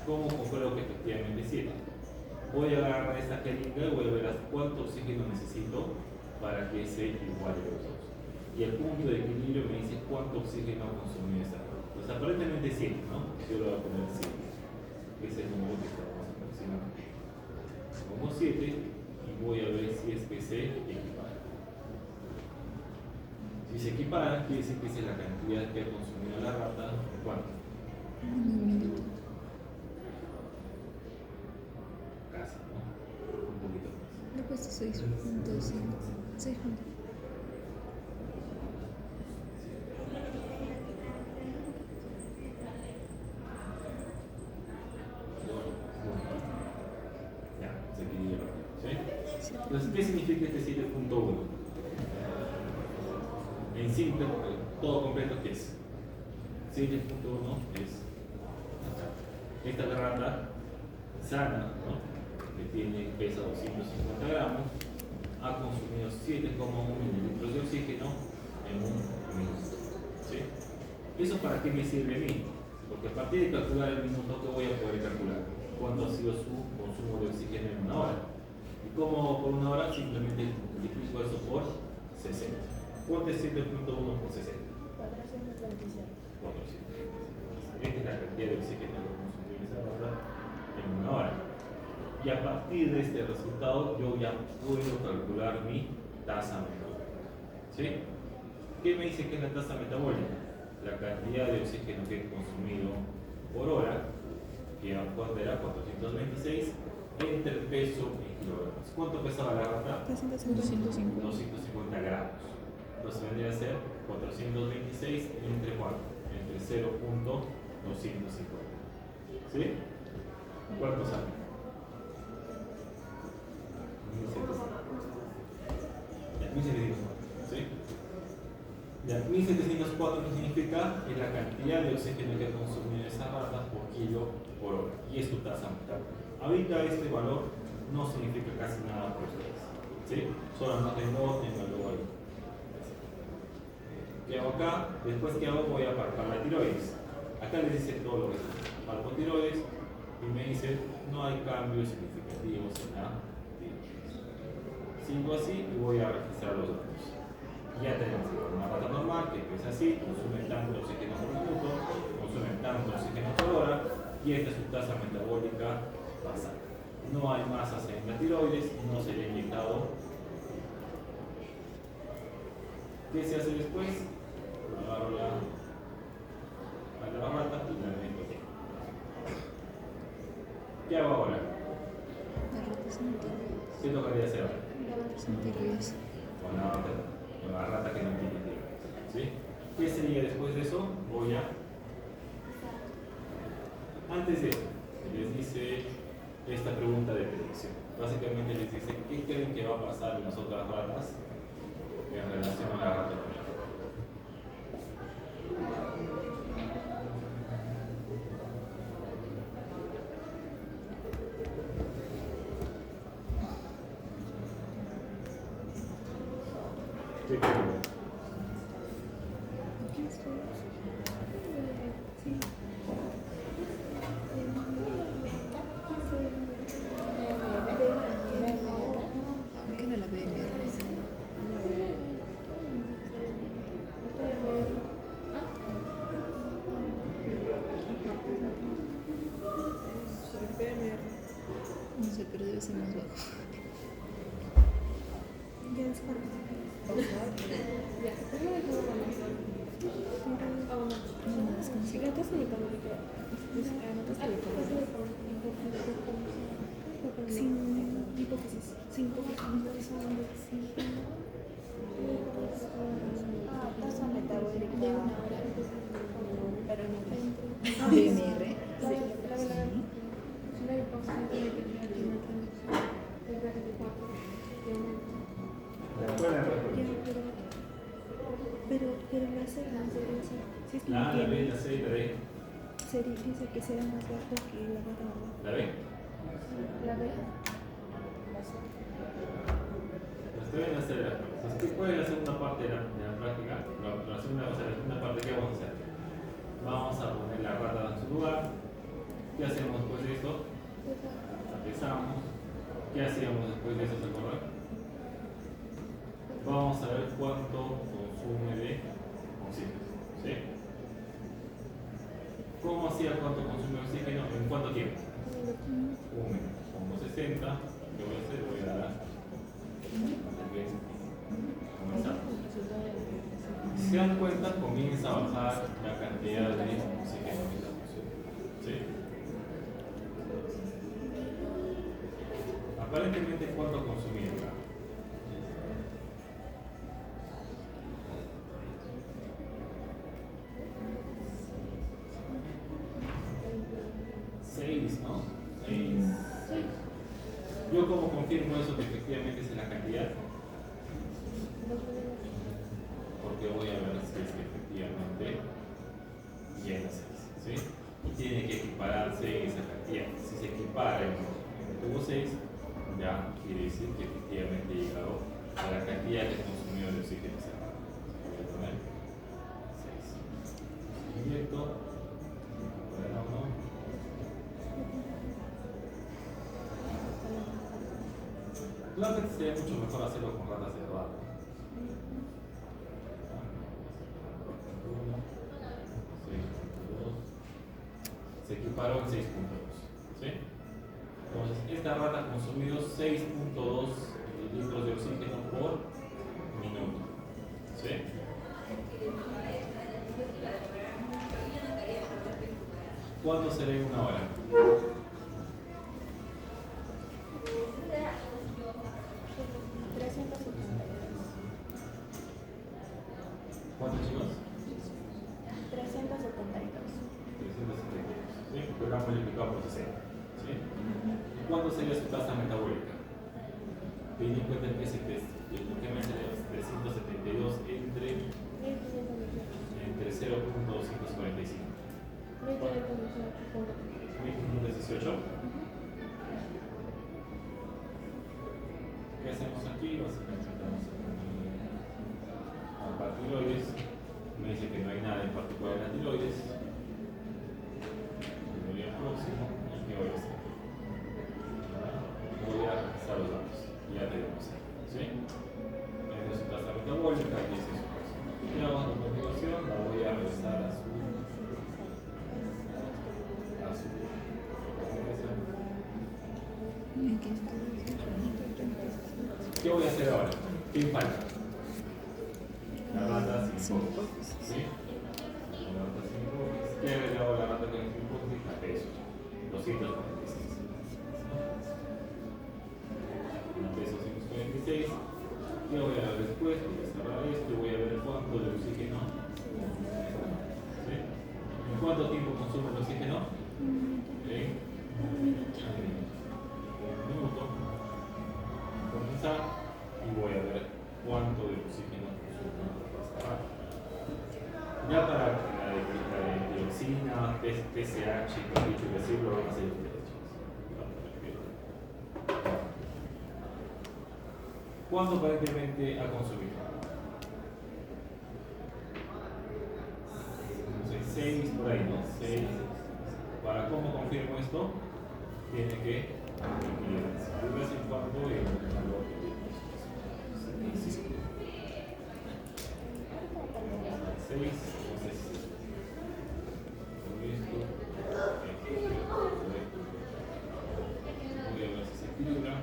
cómo compruebo que efectivamente 7. Voy a agarrar esta jeringa y voy a ver cuánto oxígeno necesito para que se iguale los dos. Y el punto de equilibrio me dice cuánto oxígeno ha consumido esta rata. Pues aparentemente 7, ¿no? Yo lo voy a poner 7. Ese es el número que estamos aproximando. Pongo 7 y voy a ver si es que se equipara. Si se equipara, quiere decir que esa es la cantidad que ha consumido la rata. ¿Cuánto? Un minuto. Casi, ¿no? Un poquito más. Le he puesto 6.5. 6 puntos. Ya, se equilibra. ¿Sí? Entonces, ¿qué significa este 7.1? En simple, todo completo, ¿qué es? 7.1 es esta rata sana, ¿no? Que pesa 250 gramos, ha consumido 7,1 mililitros de oxígeno en un minuto. ¿Sí? ¿Eso para qué me sirve a mí? Porque a partir de calcular el minuto, ¿qué voy a poder calcular? ¿Cuánto ha sido su consumo de oxígeno en una hora? ¿Y cómo por una hora? Simplemente multiplico eso por 60. ¿Cuánto es 7.1 por 60? 427. 400. Esta es la cantidad de oxígeno que consumió esa rata en una hora. Y a partir de este resultado, yo ya puedo calcular mi tasa metabólica. ¿Sí? ¿Qué me dice que es la tasa metabólica? La cantidad de oxígeno que he consumido por hora, que ¿cuánto era? 426, entre peso en kilogramos. ¿Cuánto pesaba la rata? 250. 250 gramos. Entonces vendría a ser 426 entre cuánto? Entre 0.250. ¿Sí? ¿Cuánto sale? 1704. ¿Sí? Ya, 1704 que significa es la cantidad de oxígeno que ha consumido esa rata por kilo por hora y es tu tasa metabólica. Ahorita este valor no significa casi nada para ustedes, ¿sí? Solamente notenlo ahí. ¿Qué hago acá? Después que hago voy a palpar la tiroides. Acá les dice todo lo que es palpo tiroides y me dice no hay cambios significativos en la tiroides. Sigo así y voy a registrar los datos. Ya tenemos una rata normal que es así, consume tanto oxígeno por minuto, consume tanto oxígeno por hora y esta es su tasa metabólica basal. No hay masas en la tiroides, no se le ha inyectado. ¿Qué se hace después? Agarro a la rata y la meto aquí. ¿Qué hago ahora? ¿Qué tocaría hacer ahora? Con la rata que no tiene tiroides, ¿sí? ¿Qué sería después de eso? Voy a... Antes de eso, les dice esta pregunta de predicción. Básicamente les dice, ¿qué creen que va a pasar en las otras ratas en relación a la rata normal? ¿Qué creen? ¿Qué no la BMR? No sé, pero debe ser más bajo. Ya descargo. Si Gatas metabólica. Sin hipófisis. Sin tasa metabólica de 1 hora. Pero no. BMR. Pero la C, si es que La A, la B, tiene, la C y la D. dice que será más bajo que la rata normal. ¿La B? La B. Ustedes van a hacer la práctica. Ustedes pueden hacer una parte de la práctica. La segunda parte que vamos a hacer. Vamos a poner la rata en su lugar. ¿Qué hacemos después de esto? La pesamos. ¿Qué hacíamos después de eso? ¿Se acuerdan? Vamos a ver cuánto consume de oxígeno. ¿Sí? ¿Cómo hacía cuánto consume de oxígeno? ¿En cuánto tiempo? Un minuto. Como 60, ¿qué voy a hacer? Voy a dar comenzamos. Si se dan cuenta, comienza a bajar la cantidad de oxígeno que está consumiendo. ¿Sí? Aparentemente, ¿cuánto consumía acá? ¿No? 6. Yo como confirmo eso que efectivamente es la cantidad, porque voy a ver si es que efectivamente llega a 6, ¿sí? Y tiene que equipararse esa cantidad. Si se equipara en el tubo 6, ya quiere decir que efectivamente ha llegado a la cantidad que consumió de oxígeno. Voy a poner 6. Inyecto. Claramente sería mucho mejor hacerlo con ratas de verdad. Se equiparó en 6.2. ¿Sí? Entonces, esta rata ha consumido 6.2 litros de oxígeno por minuto. ¿Sí? ¿Cuánto será en una hora? ¿Cuántos chicos? 372. 372. ¿Sí? Porque lo han multiplicado por 60. ¿Sí? ¿Y cuánto sería su tasa metabólica? Teniendo en cuenta que ese test, lo que me sale es 372 entre 0.245. 1518. ¿Qué hacemos aquí? Básicamente estamos a tiroides. Me dice que no hay nada en particular en la tiroides. Voy al próximo. ¿Y qué voy a hacer? Voy a revisar los datos. Ya tenemos ahí. ¿Sí? Es su tasa metabólica y ese es su caso. Y a continuación la voy a regresar a su ¿qué voy a hacer ahora? ¿Qué falta? La rata sin hipótesis. ¿Sí? La rata sin hipótesis. ¿Qué le hago a la rata sin hipótesis? La peso. 246. La peso 146. ¿Qué voy a ver después? Voy a cerrar esto y voy a ver cuánto de oxígeno. ¿Sí? ¿En cuánto tiempo consume el oxígeno? ¿Sí? Un minuto. Comenzar y voy a ver cuánto de oxígeno consume esta rata. Ya para la dioxina, TSH, que he dicho que sí, lo van a hacer ustedes. ¿Cuánto aparentemente ha consumido? No sé, 6 por ahí, ¿no? 6. ¿Para cómo confirmo esto? Tiene que equilibrarse. De vez en cuando el valor de 6, no sé si con esto, voy a ver si se equilibra.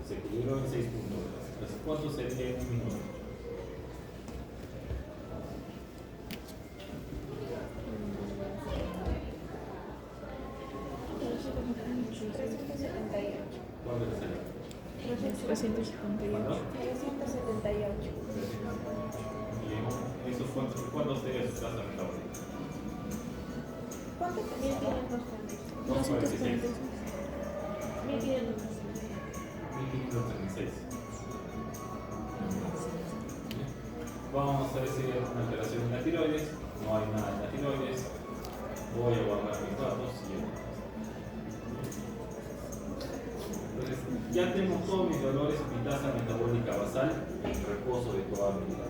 Se equilibró en 6 puntos. Entonces, ¿cuánto sería en un minuto? ¿Cuánto le sale? 378. ¿Y eso cuánto sería su tasa metabólica? ¿Cuánto tenía? 246. 1500. 1536. Vamos a decir una alteración en la tiroides. No hay nada en la tiroides. Voy a guardar mis datos y entonces, ya tengo todos mis valores, mi tasa metabólica basal en reposo de toda mi vida.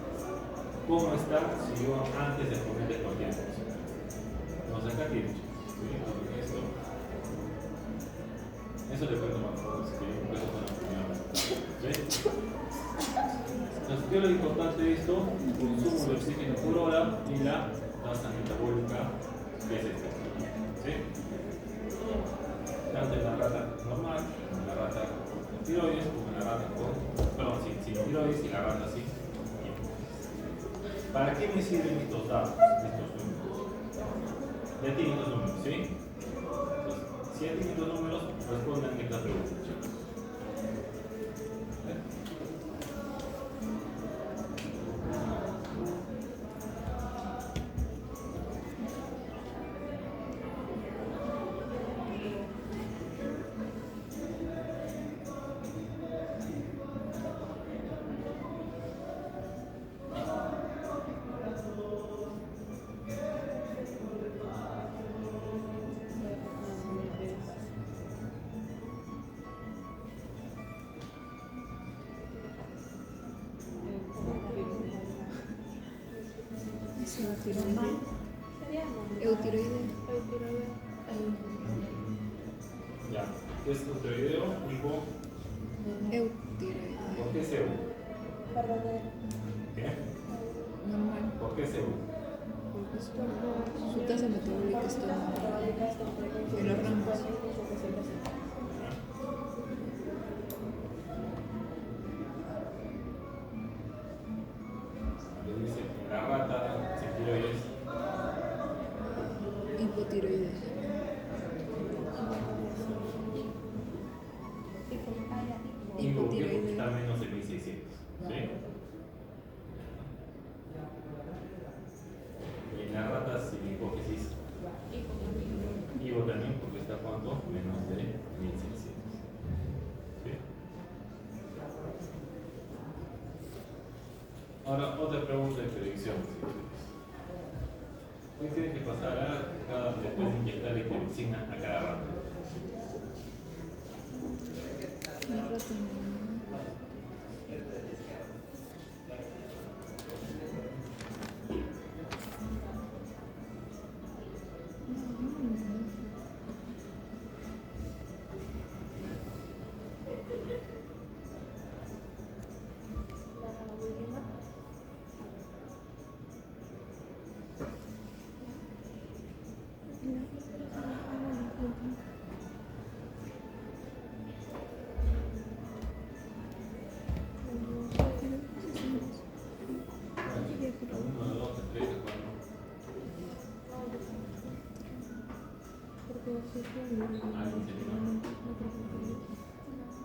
¿Cómo está si yo antes de ponerle cualquier cosa? Entonces acá tiene. ¿Sí? Eso le cuento más fotos si quieren, eso con la primera. ¿Sí? Entonces, ¿qué es lo importante de esto? El consumo de oxígeno por hora y la tasa metabólica que es esta. ¿Sí? Tanto en la rata normal, como en la rata con tiroides, como en la rata sin tiroides y la rata sin hipótesis. ¿Para qué me sirven estos datos, estos números? Ya tienen los números, ¿sí? Entonces, si ya tienen los números, respondan esta pregunta, chicos. Eutiroide. Ya, ¿qué es tiroideo? Hipo. Eutiroide. ¿Por qué CU? ¿Qué? Normal. ¿Por qué CU? Su tasa metabólica está en los rangos. Le dice en la rata sin tiroides. Hipotiroide. Hipotiroide está menos de 1600. ¿Sí? Y en las ratas sin hipófisis. Hipotenía. Ahora, otra pregunta de predicción. ¿Qué tiene que pasar después de inyectar ivermectina a cada rato? La rutina.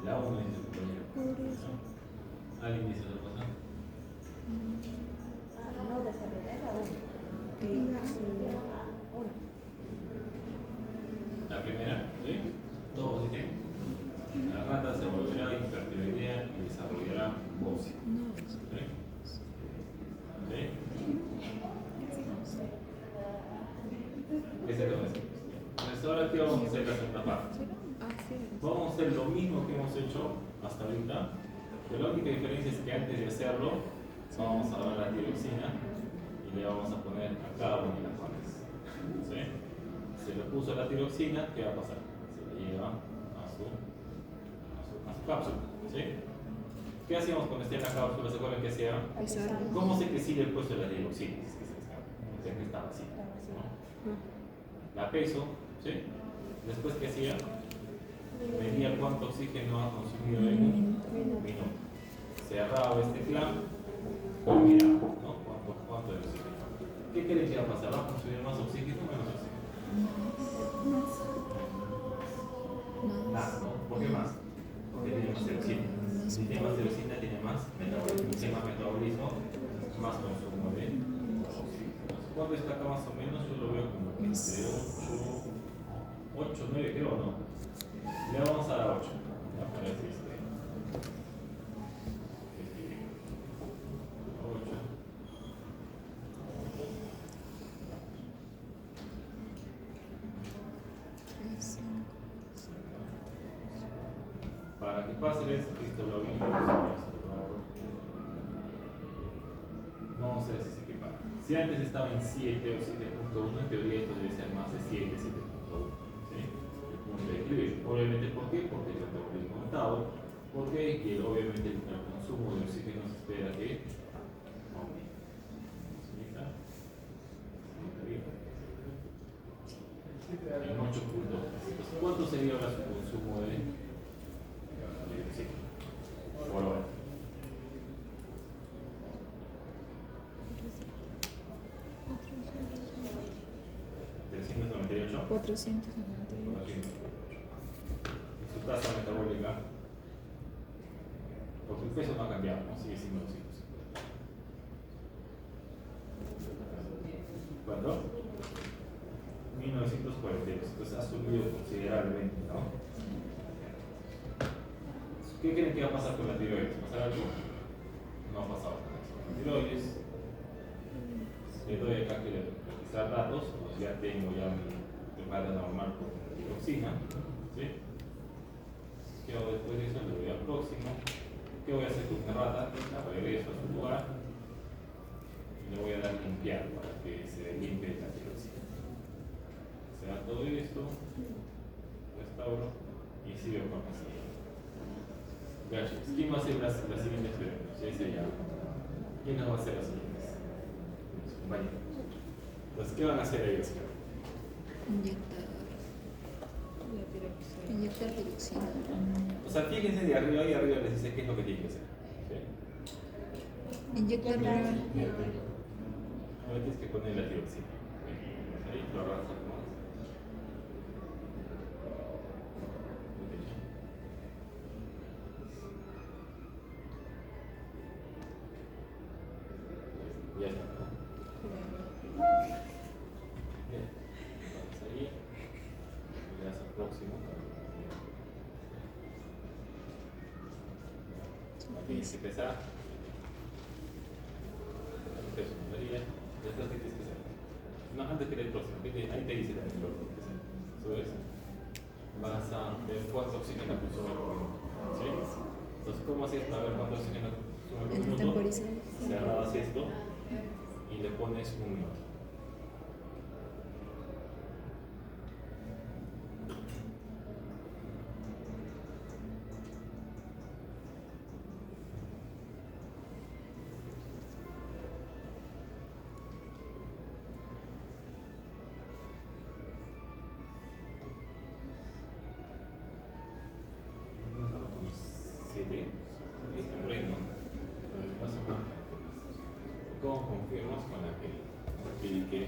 La 1 dice tu compañero. ¿Alguien dice otra cosa? No desarrollar la La primera, ¿sí? Todos dicen. La rata se volverá hipertiroidea y desarrollará boxia. ¿Sí? ¿Sí? Ese es lo que entonces, ahora, ¿qué vamos a hacer la segunda parte? Vamos a hacer lo mismo que hemos hecho hasta ahorita, pero la única diferencia es que antes de hacerlo, vamos a dar la tiroxina y le vamos a poner a cada una de las partes. ¿Sí? Se le puso la tiroxina, ¿qué va a pasar? Se le lleva a su cápsula. ¿Sí? ¿Qué hacíamos cuando esté en la cápsula? ¿Se acuerdan qué hacía? ¿Cómo sé que sí le he puesto la tiroxina? Es que se escapa. O sea, que está vacía. ¿No? La peso, ¿sí? Después, ¿qué hacía? Medía cuánto oxígeno ha consumido en un minuto. Cerraba este clamp y miraba, ¿no? ¿Cuánto de oxígeno? ¿Qué creen que va a pasar? ¿Va a consumir más oxígeno o menos oxígeno? Más, ¿no? ¿Por qué más? Porque tiene más tiroxina. Si tiene más tiroxina, tiene más metabolismo. Si tiene más metabolismo, más consumo de oxígeno. ¿Cuánto está acá más o menos? Yo lo veo como que entre 8, 9 creo, ¿no? Le vamos a dar 8. Vamos a ver si 8. Para que pase esto lo vi. Vamos a ver si se equipara. Si antes estaba en 7 o 7.1, en teoría esto debe ser más de 7, 7.1. ¿Sí? El punto de equilibrio. Obviamente, ¿por qué? Porque el metabolismo aumentado. ¿Por qué? Y obviamente el consumo de oxígeno se espera que aumente. ¿Sí? En 8 puntos. Entonces, ¿cuánto sería ahora su consumo de oxígeno? Por hora. 398. 498. Y su tasa metabólica, porque el peso no ha cambiado, ¿no? Sigue siendo 200. ¿Cuánto? 1942. Entonces ha subido considerablemente, ¿no? ¿Qué creen que va a pasar con la tiroides? ¿Pasar algo? No ha pasado con eso. La tiroides, le doy acá que revisar datos, pues ya tengo ya mi rata normal con tiroxina, ¿sí? ¿Qué hago después de eso? Le voy al próximo. ¿Qué voy a hacer con mi rata? La regreso a su lugar y le voy a dar limpiar para que se limpie la tiroxina. Se da todo esto, restauro y sigo con la siguiente. Gracias. ¿Quién va a hacer las siguientes preguntas? Ya hice ya. ¿Quién nos va a hacer las siguientes? Los compañeros. Entonces, ¿qué van a hacer ellos? Inyectar tiroxina. O sea, fíjense de arriba y arriba les dice qué es lo que tienen que hacer. ¿Sí? Inyectar Ahora tienes que poner la tiroxina. Ahí lo arrastras más. Ya está. Bien. Vamos ahí. Le das al próximo. Tienes que empezar. antes que el próximo, ahí te dice el próximo. ¿Subes? Vas a ver cuánto oxígeno consume por minuto. ¿Sí? Entonces, ¿cómo haces para ver cuánto oxígeno consume por minuto? Temporizador. Cerrabas esto y le pones un minuto. ¿Cómo confirmas con la que pide que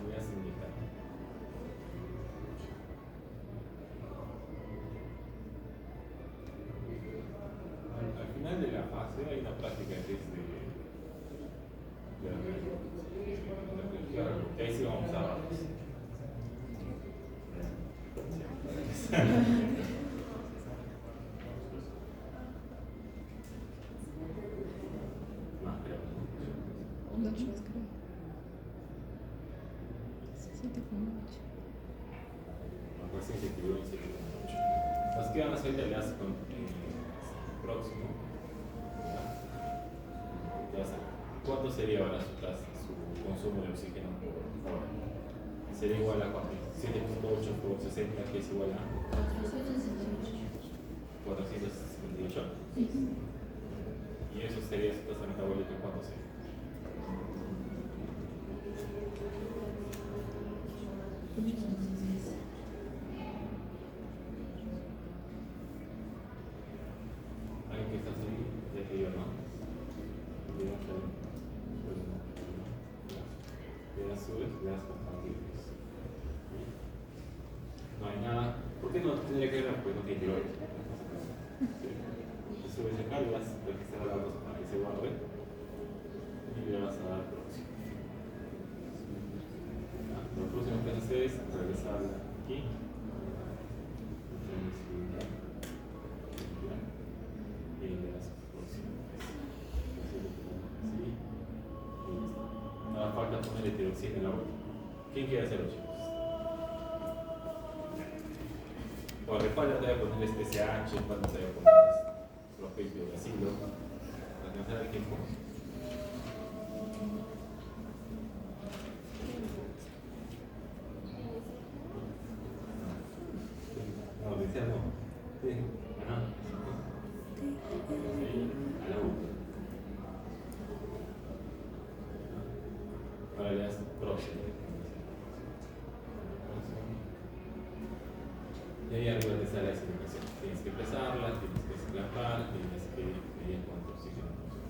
voy a significar? Al final de la fase hay una práctica que es de ahí sí vamos a más creo. 2 más creo. 7,8. Recién se equivocó en 7,8. Nos quedan las ahorita con el próximo. Ya sé. ¿Cuánto sería ahora su consumo de oxígeno por hora? Sería igual a 7,8 por 60, que es igual a 458. Y eso sería su tasa metabólica, ¿cuánto sería? ¿Alguien que está así? Ya te digo, ¿no? Le das subes, le das compartir. No hay nada. ¿Por qué no tendría que ver? Pues no tiene que ver. Te subes acá, le das registrar la cosa para que se guarde y le vas a dar próximo. Lo próximo que haces es regresar aquí. Y le das próximo. Así. Ahora falta poner heteroxina en la vuelta. ¿Quién quiere hacerlo, chicos? O respalda, te voy a poner este SH, respalda, te voy a poner propio de asilo. Para que no sea el tiempo. No, decía no. Sí. Ajá. Ahí, a la U. Ahora le das próximo. Y ahí arriba te sale la explicación. Tienes que pesarla, tienes que esclavar, tienes que medir cuánto oxígeno consume.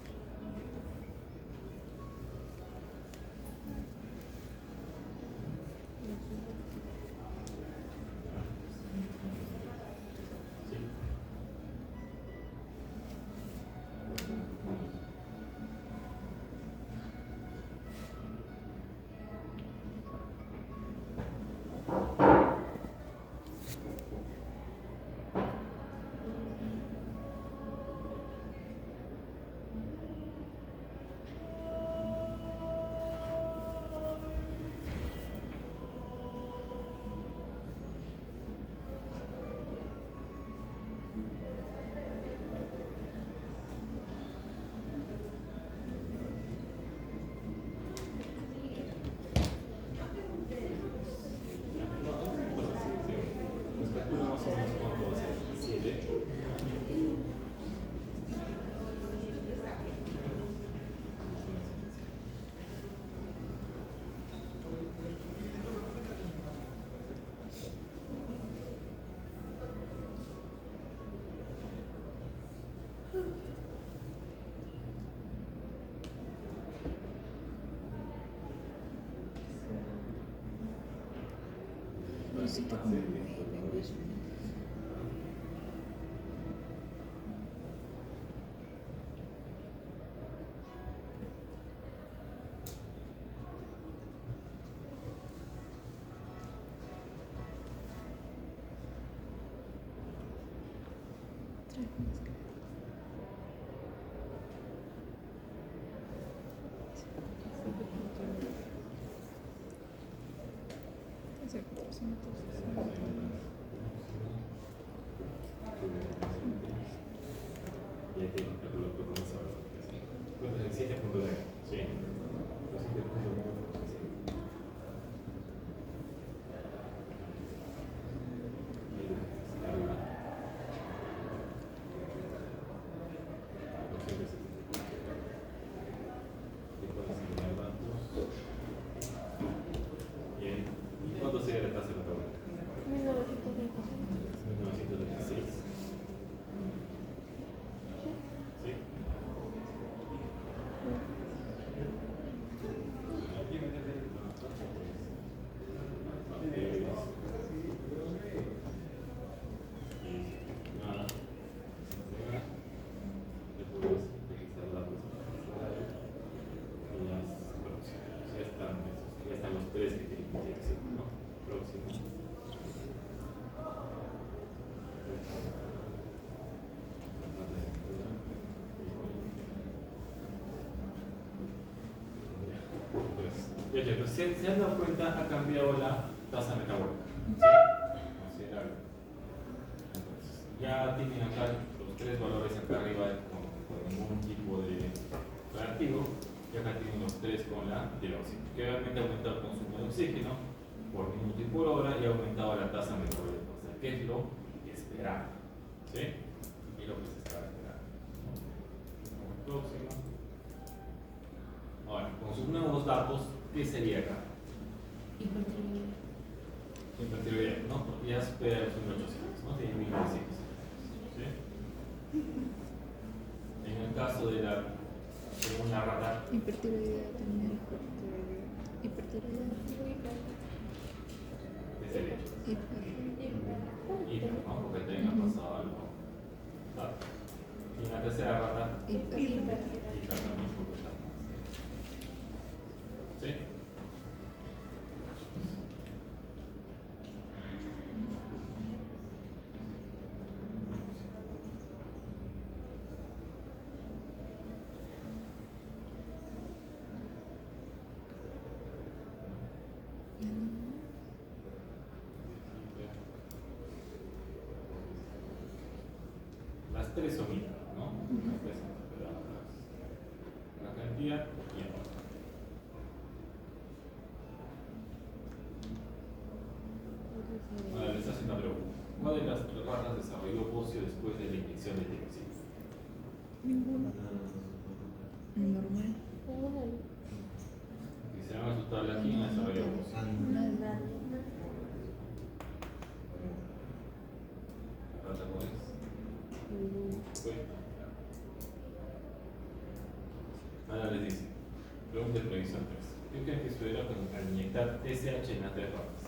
¿Sí? Y aquí lo que vamos a ver. Pues el 7.9, ¿sí? Los 7.9. Bien. ¿Y cuánto sería la tasa de retorno? 1916. ¿Sí? Nada. Después realizar la próxima. Y las próximas. Ya están los tres que tienen que hacer, ¿no? Próximo. Pues, se han dado cuenta, ha cambiado la tasa metabólica. ¿Sí? Considerable. Entonces, ya tienen acá los tres valores acá arriba con ningún tipo de reactivo, y acá tienen los tres con la del oxígeno, que obviamente ha aumentado el consumo de oxígeno por minuto y por hora y ha aumentado la tasa metabólica. O sea, ¿qué es lo esperado? ¿Sí? Y lo que se estaba esperando. Próximo. Ahora, con sus nuevos datos, ¿qué sería acá? Hipertiroidea, ¿no? Porque ya supera los 1800, ¿no? Tiene 1900. ¿Sí? En el caso de según la rata, Hipertiroidea también. Hipertiroidea. ¿qué sería? Hiper, ¿no? Porque tenga pasado algo. ¿Vale? Y en la tercera rata, hiper también porque está. ¿Sí? Las tres son iguales, ¿no? Las tres son superadas. La cantidad y el orden. Ahora les hace una pregunta. ¿Cuál de las ratas desarrolló bocio después de la inyección de tiroxina? Ninguno. Normal. Si se van a asustar aquí, no desarrolló bocio. Nada. ¿La rata cuál es? Ahora les dice, pregunta de previsión 3. ¿Qué creen que sucederá al inyectar TSH en las tres ratas?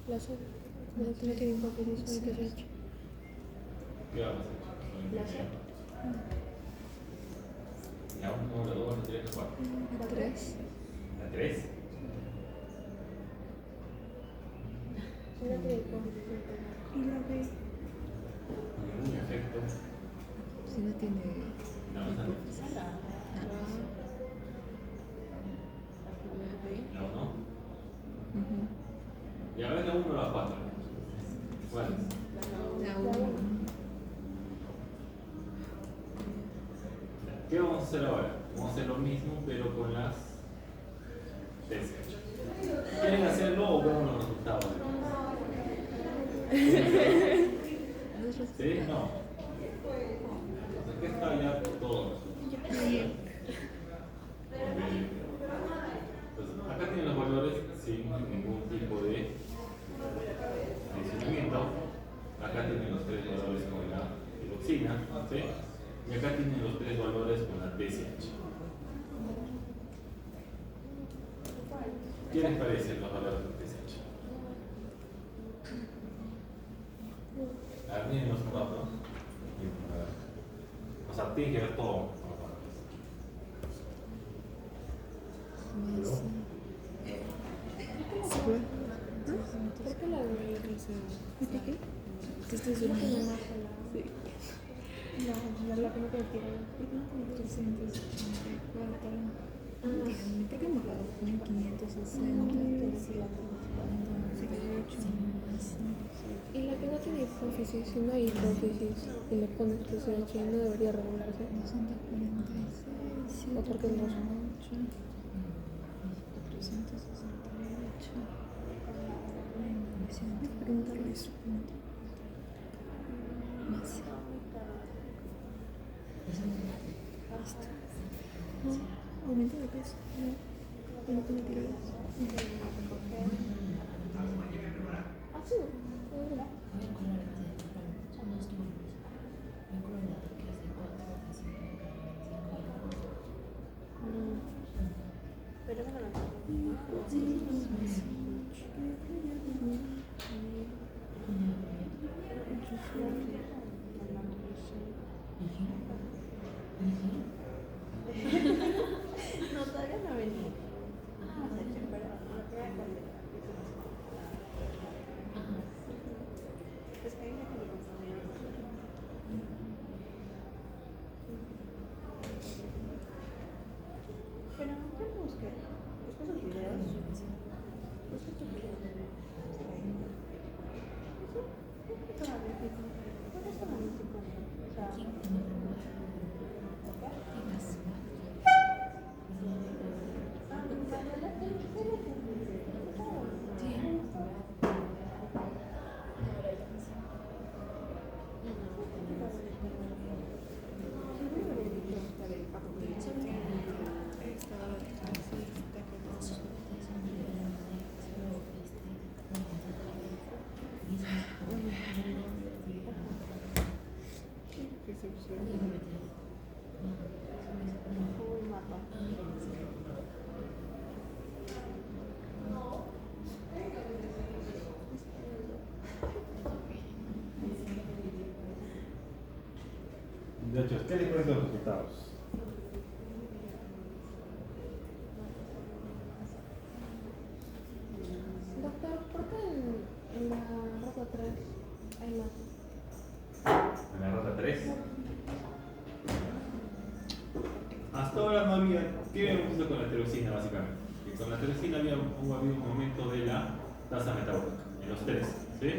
Láser. No tiene que ir porque dice que se ha hecho. ¿Qué vamos a hacer? Láser. La 1, la 2, la 3, la 4. La 3. La 3. Una que Y la B. Ningún efecto. Si no tiene. La más alta. La 1. Y ahora es la 1 o la 4. ¿Cuál es? La 1. ¿Qué vamos a hacer ahora? Vamos a hacer lo mismo, pero con las TSH. ¿Quieren hacerlo o vemos los resultados? ¿Sí? No. Entonces, ¿qué está ya por todos? Entonces, acá tienen los valores sin ningún tipo de adicionamiento. Acá tienen los tres valores con la tiroxina, ¿sí? Y acá tienen los tres valores con la TSH. ¿Qué les parece los valores de TSH? A ver, miren los cuatro. O sea, tiene que ver todo con los valores. ¿Por qué la de ¿Qué? ¿Qué estás la que durmiendo? más Sí. la que no te quiero? 384. ¿Por qué hemos dado? 560. Y la que no tiene hipófisis, si no hay hipófisis y le pones TSH, no debería regularse. 246. ¿O por qué no? 468. 900. Más. No, aumento de peso. No, no tiene tiroides. Ah, sí. Pero no lo no, todavía no venía. Es que hay una que me confundió. Pero yo busqué sus videos. Busqué tus videos. De hecho, ¿qué les parecen los resultados? Doctor, ¿por qué en la rata 3 hay más? En la rata 3. Hasta ahora no había. ¿Qué habíamos visto con la tirosina básicamente? Que con la tirosina había habido un aumento de la tasa metabólica en los tres, ¿sí?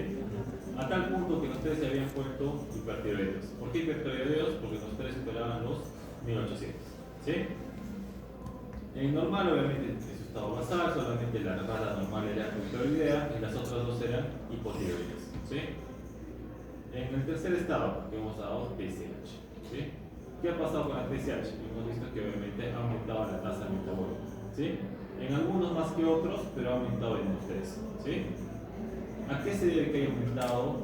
A tal punto que los tres se habían vuelto hipertiroideos. ¿Por qué hipertiroideos? Porque los tres superaban los 1800, ¿sí? En normal, obviamente, en su estado basal, solamente la rata normal era hipertiroidea y las otras dos eran hipotiroideas, ¿sí? En el tercer estado, que hemos dado TSH, ¿sí? ¿Qué ha pasado con la TSH? Hemos visto que obviamente ha aumentado la tasa metabólica, ¿sí? En algunos más que otros, pero ha aumentado en los tres, ¿sí? ¿A qué se debe que haya aumentado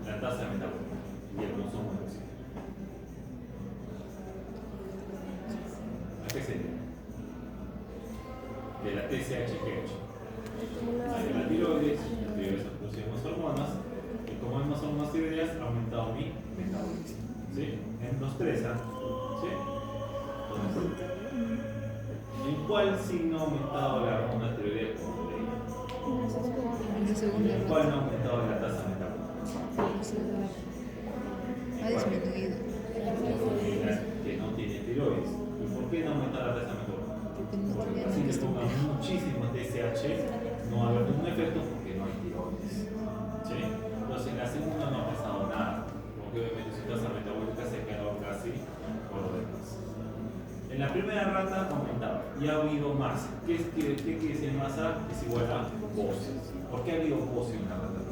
la tasa metabólica y el consumo de oxígeno? ¿A qué se debe? De la TSH que he hecho. La tiroides producen más hormonas, y como hay más hormonas tiroideas, ha aumentado mi metabolismo, ¿sí? En los tres, ¿sí? Entonces, ¿en cuál signo ha aumentado la hormona tiroidea como leí? ¿En cuál no ha aumentado la tasa metabólica? Ha disminuido. Que no tiene tiroides. ¿Y por qué no aumenta la tasa metabólica? Porque no Porque tiene así le nada. pongan muchísimo TSH, no va a haber ningún efecto porque no hay tiroides, ¿sí? Entonces en la segunda no ha pasado nada, porque obviamente su tasa metabólica se ha quedado casi por lo demás. En la primera rata ha aumentado y ha habido más. ¿Qué quiere decir masa? Es igual a bocio. ¿Por qué ha habido bocio en la rata normal?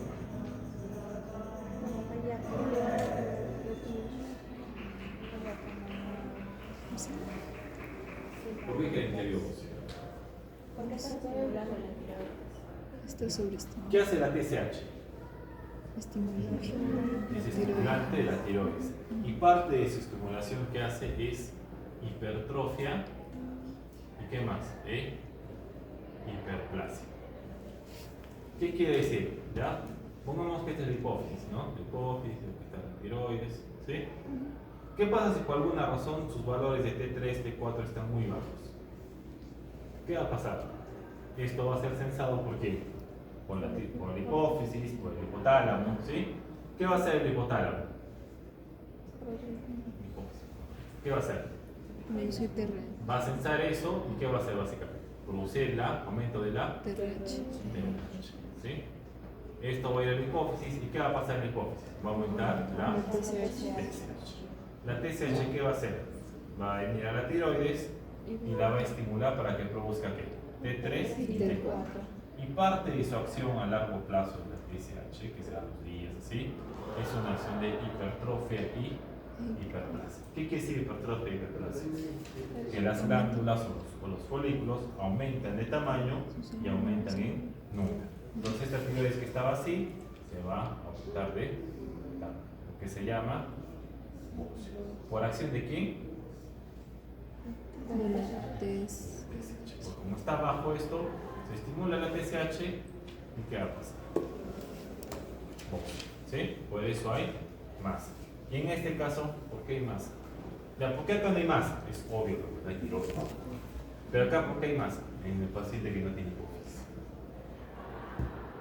¿Por qué creen que ha habido bocio? Porque está estimulando la tiroides. Está sobreestimulado. ¿Qué hace la TSH? Estimular. Es estimulante de la tiroides. Y parte de su estimulación que hace es hipertrofia. ¿Y qué más? Hiperplasia. ¿Qué quiere decir? ¿Ya? Pongamos que esta es la hipófisis, ¿no? La hipófisis, aquí está la tiroides, ¿sí? ¿Qué pasa si por alguna razón sus valores de T3, T4 están muy bajos? ¿Qué va a pasar? Esto va a ser censado por quién? Por la hipófisis, por el hipotálamo, ¿sí? ¿Qué va a hacer el hipotálamo? ¿Qué va a hacer? Producir TRH. Va a censar eso y ¿qué va a hacer básicamente? Producir el aumento de la TRH. ¿sí? Esto va a ir a la hipófisis y ¿qué va a pasar en la hipófisis? Va a aumentar la TSH. La TSH ¿qué va a hacer? Va a venir a la tiroides y la va a estimular para que produzca ¿qué? T3 y T4. Y parte de su acción a largo plazo de la TSH, que será los días así, es una acción de hipertrofia y hiperplasia. ¿Qué quiere decir hipertrofia y hiperplasia? Que las glándulas o los folículos aumentan de tamaño y aumentan en número. Entonces esta tiroides que estaba así se va a aumentar de tamaño, lo que se llama bocio. ¿Por acción de quién? De la TSH. Porque como está bajo esto, se estimula la TSH y ¿qué va a pasar? Bocio. ¿Sí? Por eso hay masa. Y en este caso, ¿por qué hay masa? Ya, ¿por qué acá no hay masa? Es obvio, ¿verdad? Hay tiroides. Pero acá, ¿por qué hay masa? En el paciente que no tiene hipófisis.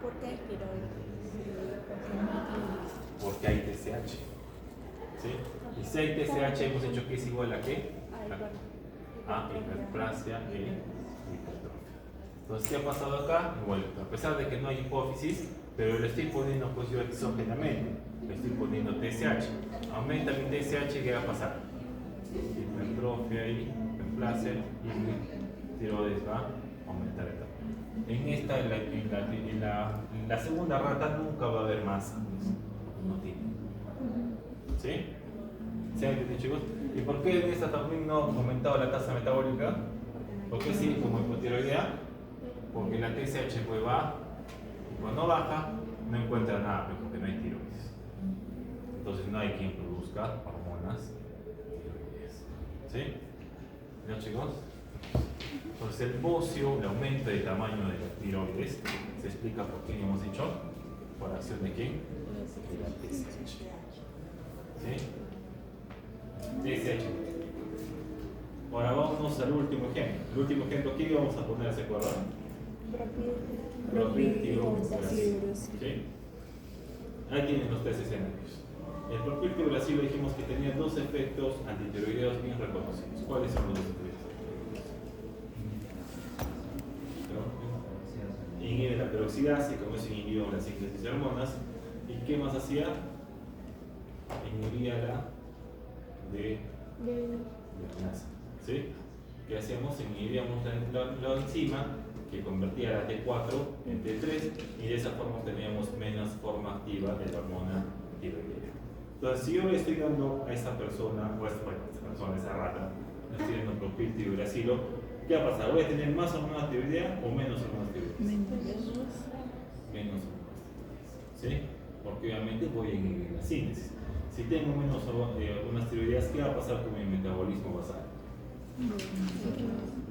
¿Por qué tiroides? Porque hay TSH. ¿Sí? Y si hay TSH, hemos hecho que es igual a qué? A hiperplasia e hipertrofia. Entonces, ¿qué ha pasado acá? Igual, a pesar de que no hay hipófisis, pero le estoy poniendo pues yo exógenamente, le estoy poniendo TSH. Aumenta mi TSH, ¿qué va a pasar? Hipertrofia y hiperplasia y mi tiroides va a aumentar el tamaño. En esta, en la segunda rata nunca va a haber masa, pues, no tiene. ¿Sí? ¿Se han entendido, chicos? ¿Y por qué en esta también no ha aumentado la tasa metabólica? Porque sí, como hipotiroidea, porque la TSH pues va, y cuando baja, no encuentra nada, pues, porque no hay tiroides. Entonces no hay quien produzca hormonas tiroideas. ¿Sí? ¿Ya, chicos? Entonces el bocio, el aumento de tamaño de la tiroides, se explica por quién hemos dicho, por acción de quién? De la TSH. ¿Sí? TSH. Ahora vamos al último ejemplo. El último ejemplo, ¿qué vamos a poner? ¿Se acuerdan? Propiltiuracilo. ¿Sí? Ahí tienen los tres escenarios. El propiltiuracilo dijimos que tenía dos efectos antitiroideos bien reconocidos. ¿Cuáles son los dos efectos? Inhibe la peroxidasa y con eso inhibió la síntesis de hormonas. ¿Y qué más hacía? Inhibía la deaminasa. ¿Sí? ¿Qué hacíamos? Inhibíamos la enzima que convertía la T4 en T3 y de esa forma teníamos menos forma activa de la hormona tiroidea. Entonces, si yo le estoy dando a esa persona, o a esa rata, le estoy dando propiltiuracilo, ¿qué va a pasar? ¿Voy a tener más hormona tiroidea o menos hormona tiroidea? Menos hormonas tiroideas. ¿Sí? Porque obviamente voy a inhibir la síntesis. Si tengo menos hormonas tiroideas, ¿qué va a pasar con mi metabolismo basal?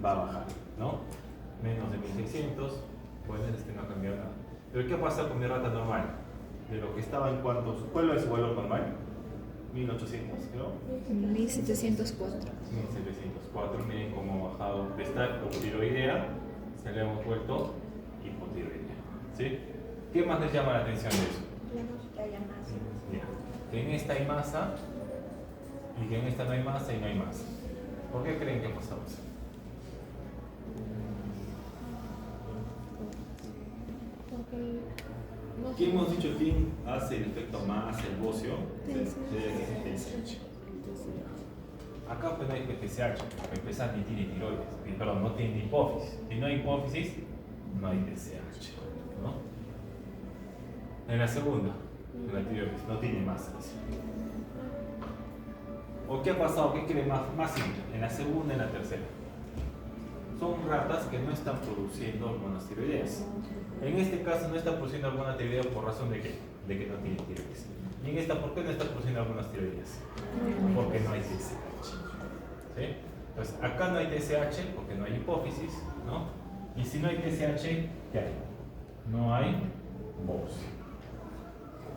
Va a bajar, ¿no? Menos de 1600, bueno, no ha cambiado nada. Pero ¿qué pasa con mi rata normal? De lo que estaba en cuantos, ¿cuál es su valor normal? 1800, creo. 1704. 1704, miren cómo ha bajado de estar hipotiroidea, se le hemos vuelto hipotiroidea. ¿Sí? ¿Qué más les llama la atención de eso? Que haya más. Mira, que en esta hay masa y que en esta no hay masa y no hay masa. ¿Por qué creen que ha pasado eso? ¿Qué hemos dicho? ¿Quién hace el efecto más, el bocio? TSH. Acá pues no hay TSH, porque empezar ni tiene tiroides, perdón, no tiene hipófisis. Si no hay hipófisis, no hay TSH, ¿no? En la segunda, en la tiroides, no tiene masa. ¿O qué ha pasado? ¿Qué cree más simple? En la segunda y en la tercera. Son ratas que no están produciendo hormonas tiroideas. En este caso no está produciendo hormonas tiroideas por razón de qué? De que no tiene tiroides. Y en esta, ¿por qué no está produciendo hormonas tiroideas? Porque no hay TSH. ¿Sí? Entonces, acá no hay TSH porque no hay hipófisis, ¿no? Y si no hay TSH, ¿qué hay? no hay bocio.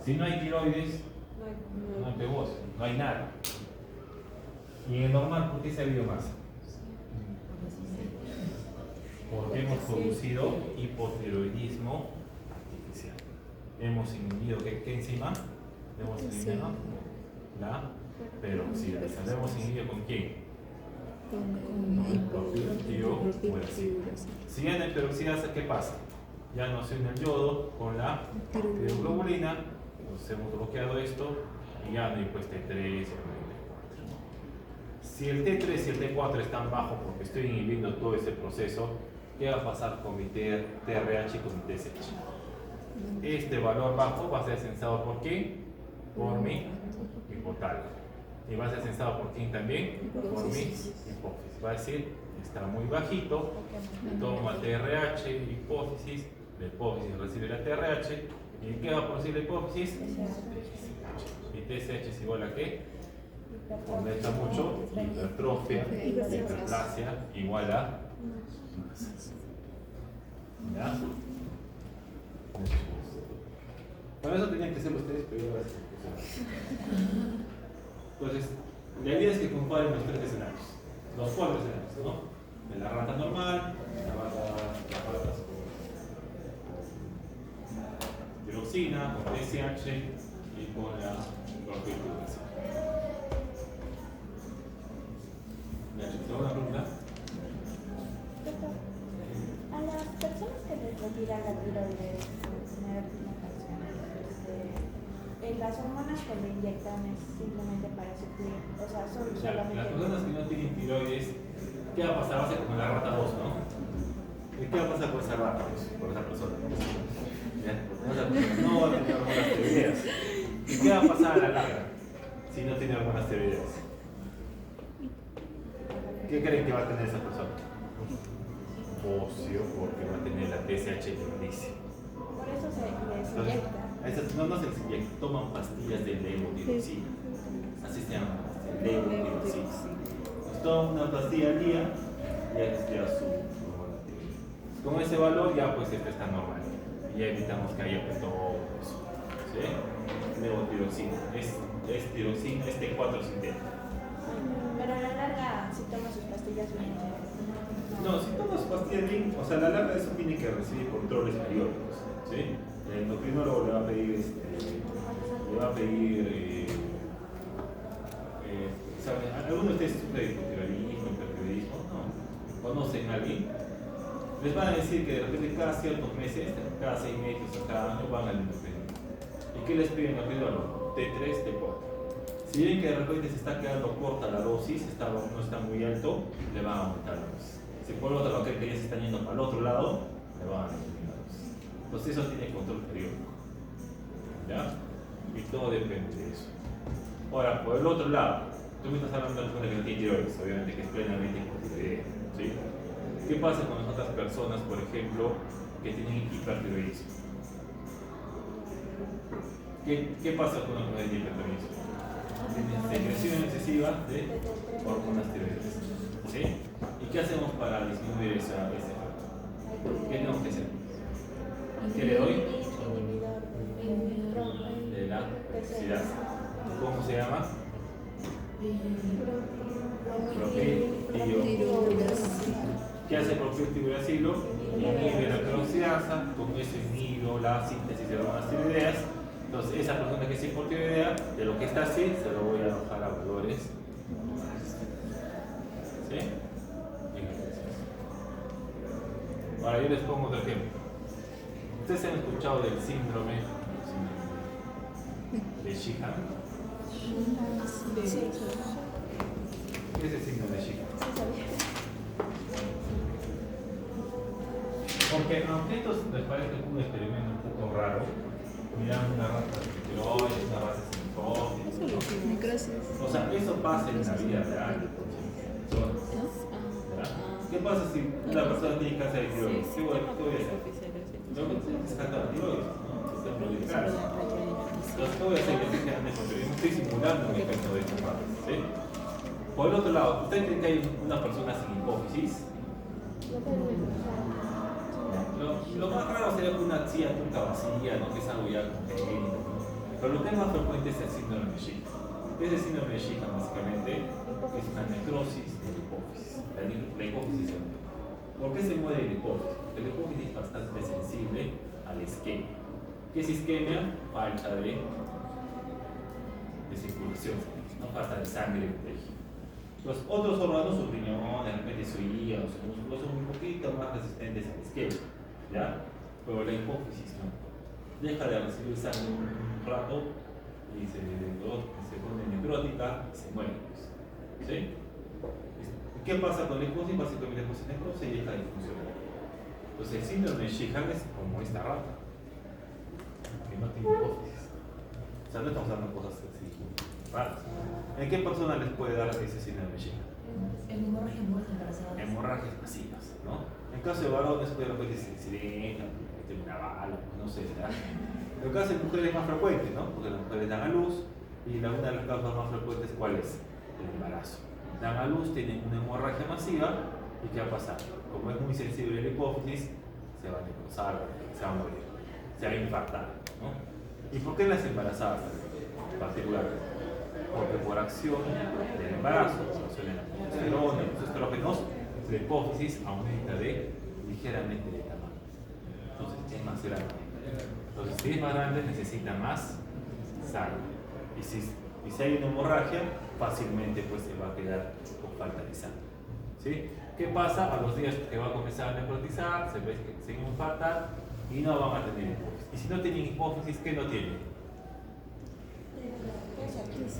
Si no hay tiroides, no hay pebocio, no hay nada. Y en el normal, ¿por qué se ha habido más? Porque hemos producido hipotiroidismo artificial. Hemos inhibido, ¿qué enzima? Hemos inhibido la peroxidasa. ¿La hemos inhibido con quién? Con el propio. Si ya no hay peroxidasa, ¿qué pasa? Ya no se une el yodo con la tiroglobulina, entonces hemos bloqueado esto y ya no hay pues T3. Si el T3 y el T4 están bajos porque estoy inhibiendo todo ese proceso, ¿qué va a pasar con mi TRH y con mi TSH? Este valor bajo va a ser sensado por quién? Por mi hipotálamo. ¿Y va a ser sensado por quién también? Por mi hipófisis. Va a decir, está muy bajito, toma TRH, hipófisis, la hipófisis recibe la TRH, ¿y qué va a producir la hipófisis? ¿Y TSH es igual a qué? Aumenta mucho, hipertrofia, hiperplasia, igual a ¿ya? Bueno, eso tenían que ser ustedes, pero yo voy a hacer. Entonces, la idea es que comparen los tres escenarios, los cuatro escenarios, ¿no? De la rata normal, las ratas con tiroxina, con TSH y con la clorpirifosina. ¿Segunda pregunta? A las personas que les retiran la tiroides por tener una canción, las hormonas que le inyectan es simplemente para suplir, o sea, son solamente... Las personas que no tienen tiroides, ¿qué va a pasar? Va a ser como la rata 2, ¿no? ¿Y qué va a pasar por esa rata 2? Por esa persona. ¿Ya? Esa persona no va a tener hormonas tiroideas. ¿Y qué va a pasar a la larga si no tiene hormonas tiroideas? ¿Qué creen que va a tener esa persona? Bocio, porque va a tener la TSH elevadísima. Por eso se les inyecta. A esas no se les inyecta, toman pastillas de levotiroxina. Así se llama, levotiroxina. Pues toman una pastilla al día y ya su hormona tiroides. Con ese valor ya pues esto está normal. Y ya evitamos que haya pues todo eso. ¿Sí? Levotiroxina. Es tiroxina, es T4 sintética. Pero a la larga, si toma sus pastillas bien. No, si tomas pastillas bien, o sea, a la larga eso tiene que recibir controles periódicos, ¿sí? El endocrinólogo le va a pedir, ¿saben? ¿Alguno de ustedes sufre de hipotiroidismo, hipertiroidismo? No. ¿Conocen a alguien? Les van a decir que de repente cada ciertos meses, cada 6 meses o cada año van al endocrinólogo. ¿Y qué les pide el endocrinólogo? T3, T4. Si ven que de repente se está quedando corta la dosis, no está muy alto, le van a aumentar la dosis. Si por el otro lado creen que ya se están yendo para el otro lado, le van a disminuir la dosis. Entonces eso tiene control periódico. ¿Ya? Y todo depende de eso. Ahora, por el otro lado, tú me estás hablando de una persona que no tiene tiroides, obviamente que es plenamente hipotiroidea, ¿sí? ¿Qué pasa con las otras personas, por ejemplo, que tienen hipertiroidismo? ¿Qué pasa con las personas de hipertiroidismo? Secreción excesiva de hormonas tiroides. ¿Sí? ¿Y qué hacemos para disminuir ese efecto? ¿Qué tenemos que hacer? ¿Qué le doy? De la peroxidasa. ¿Cómo se llama? Propiltiuracilo. ¿Qué hace propiltiuracilo? Inhibe la peroxidasa, con eso inhibo la síntesis de hormonas tiroideas. Entonces, esa persona que es hipotiroidea, de lo que está así, se lo voy a arrojar a valores. ¿Sí? Ahora yo les pongo otro ejemplo. ¿Ustedes han escuchado del síndrome de Sheehan? Sí. ¿Qué es el síndrome de Sheehan? Sí, sabía. Porque aunque esto les parece un experimento un poco raro, miran una rata de tiroides, una rata sin hipófisis. Gracias. O sea, eso pasa en la vida real. ¿Verdad? ¿Qué pasa si una persona tiene cáncer de tiroides? ¿Qué voy a hacer? Yo voy a descartar la tiroides, ¿no? Entonces, ¿qué voy a hacer? Yo estoy simulando un efecto de esta parte, ¿sí? Por el otro lado, ¿ustedes creen que hay una persona sin hipófisis? Lo más raro sería ser una ciática vacía, ¿no? Que es algo ya congénito, ¿no? Pero lo que es más frecuente es el síndrome de Shiga. ¿Qué es el síndrome de Shiga? Básicamente es una necrosis de la hipófisis. La hipófisis se mueve. ¿Por qué se mueve la hipófisis? Porque la hipófisis es bastante sensible al isquemia. ¿Qué es isquemia? Falta de circulación, no falta de sangre en el tejido. Los otros órganos, su riñón, de repente su hígado, sus músculos son un poquito más resistentes al isquemia, ¿ya? Pero la hipófisis no. Deja de recibir sangre un rato y se pone necrótica y se muere. ¿Sí? ¿Qué pasa con la hipófisis? Básicamente pues la necrosis y deja de funcionar. Entonces el síndrome de Sheehan es como esta rata, que no tiene hipófisis. O sea, no estamos dando cosas así raras. ¿En qué persona les puede dar ese síndrome de Sheehan? Hemorragias muertas embarazadas. Hemorragias masivas, ¿no? En caso de varones puede haber sirena, una bala, no sé, ¿verdad? En el caso de mujeres es más frecuente, ¿no? Porque las mujeres dan a luz y una de las causas más frecuentes, ¿cuál es? El embarazo. Dan a luz, tienen una hemorragia masiva y ¿qué va a pasar? Como es muy sensible la hipófisis, se va a necrosar, se va a morir, se va a infartar, ¿no? ¿Y por qué las embarazadas en particular? Porque por acción del embarazo, por acción de la testosterona y los estrógenos, la hipófisis aumenta ligeramente de tamaño. Entonces es más grande. Entonces si es más grande necesita más sangre. Y si hay una hemorragia, fácilmente pues se va a quedar con falta de sangre. ¿Sí? ¿Qué pasa? A los días que va a comenzar a necrotizar, se ve que se van a infartar y no van a tener hipófisis. Y si no tienen hipófisis, ¿qué no tienen?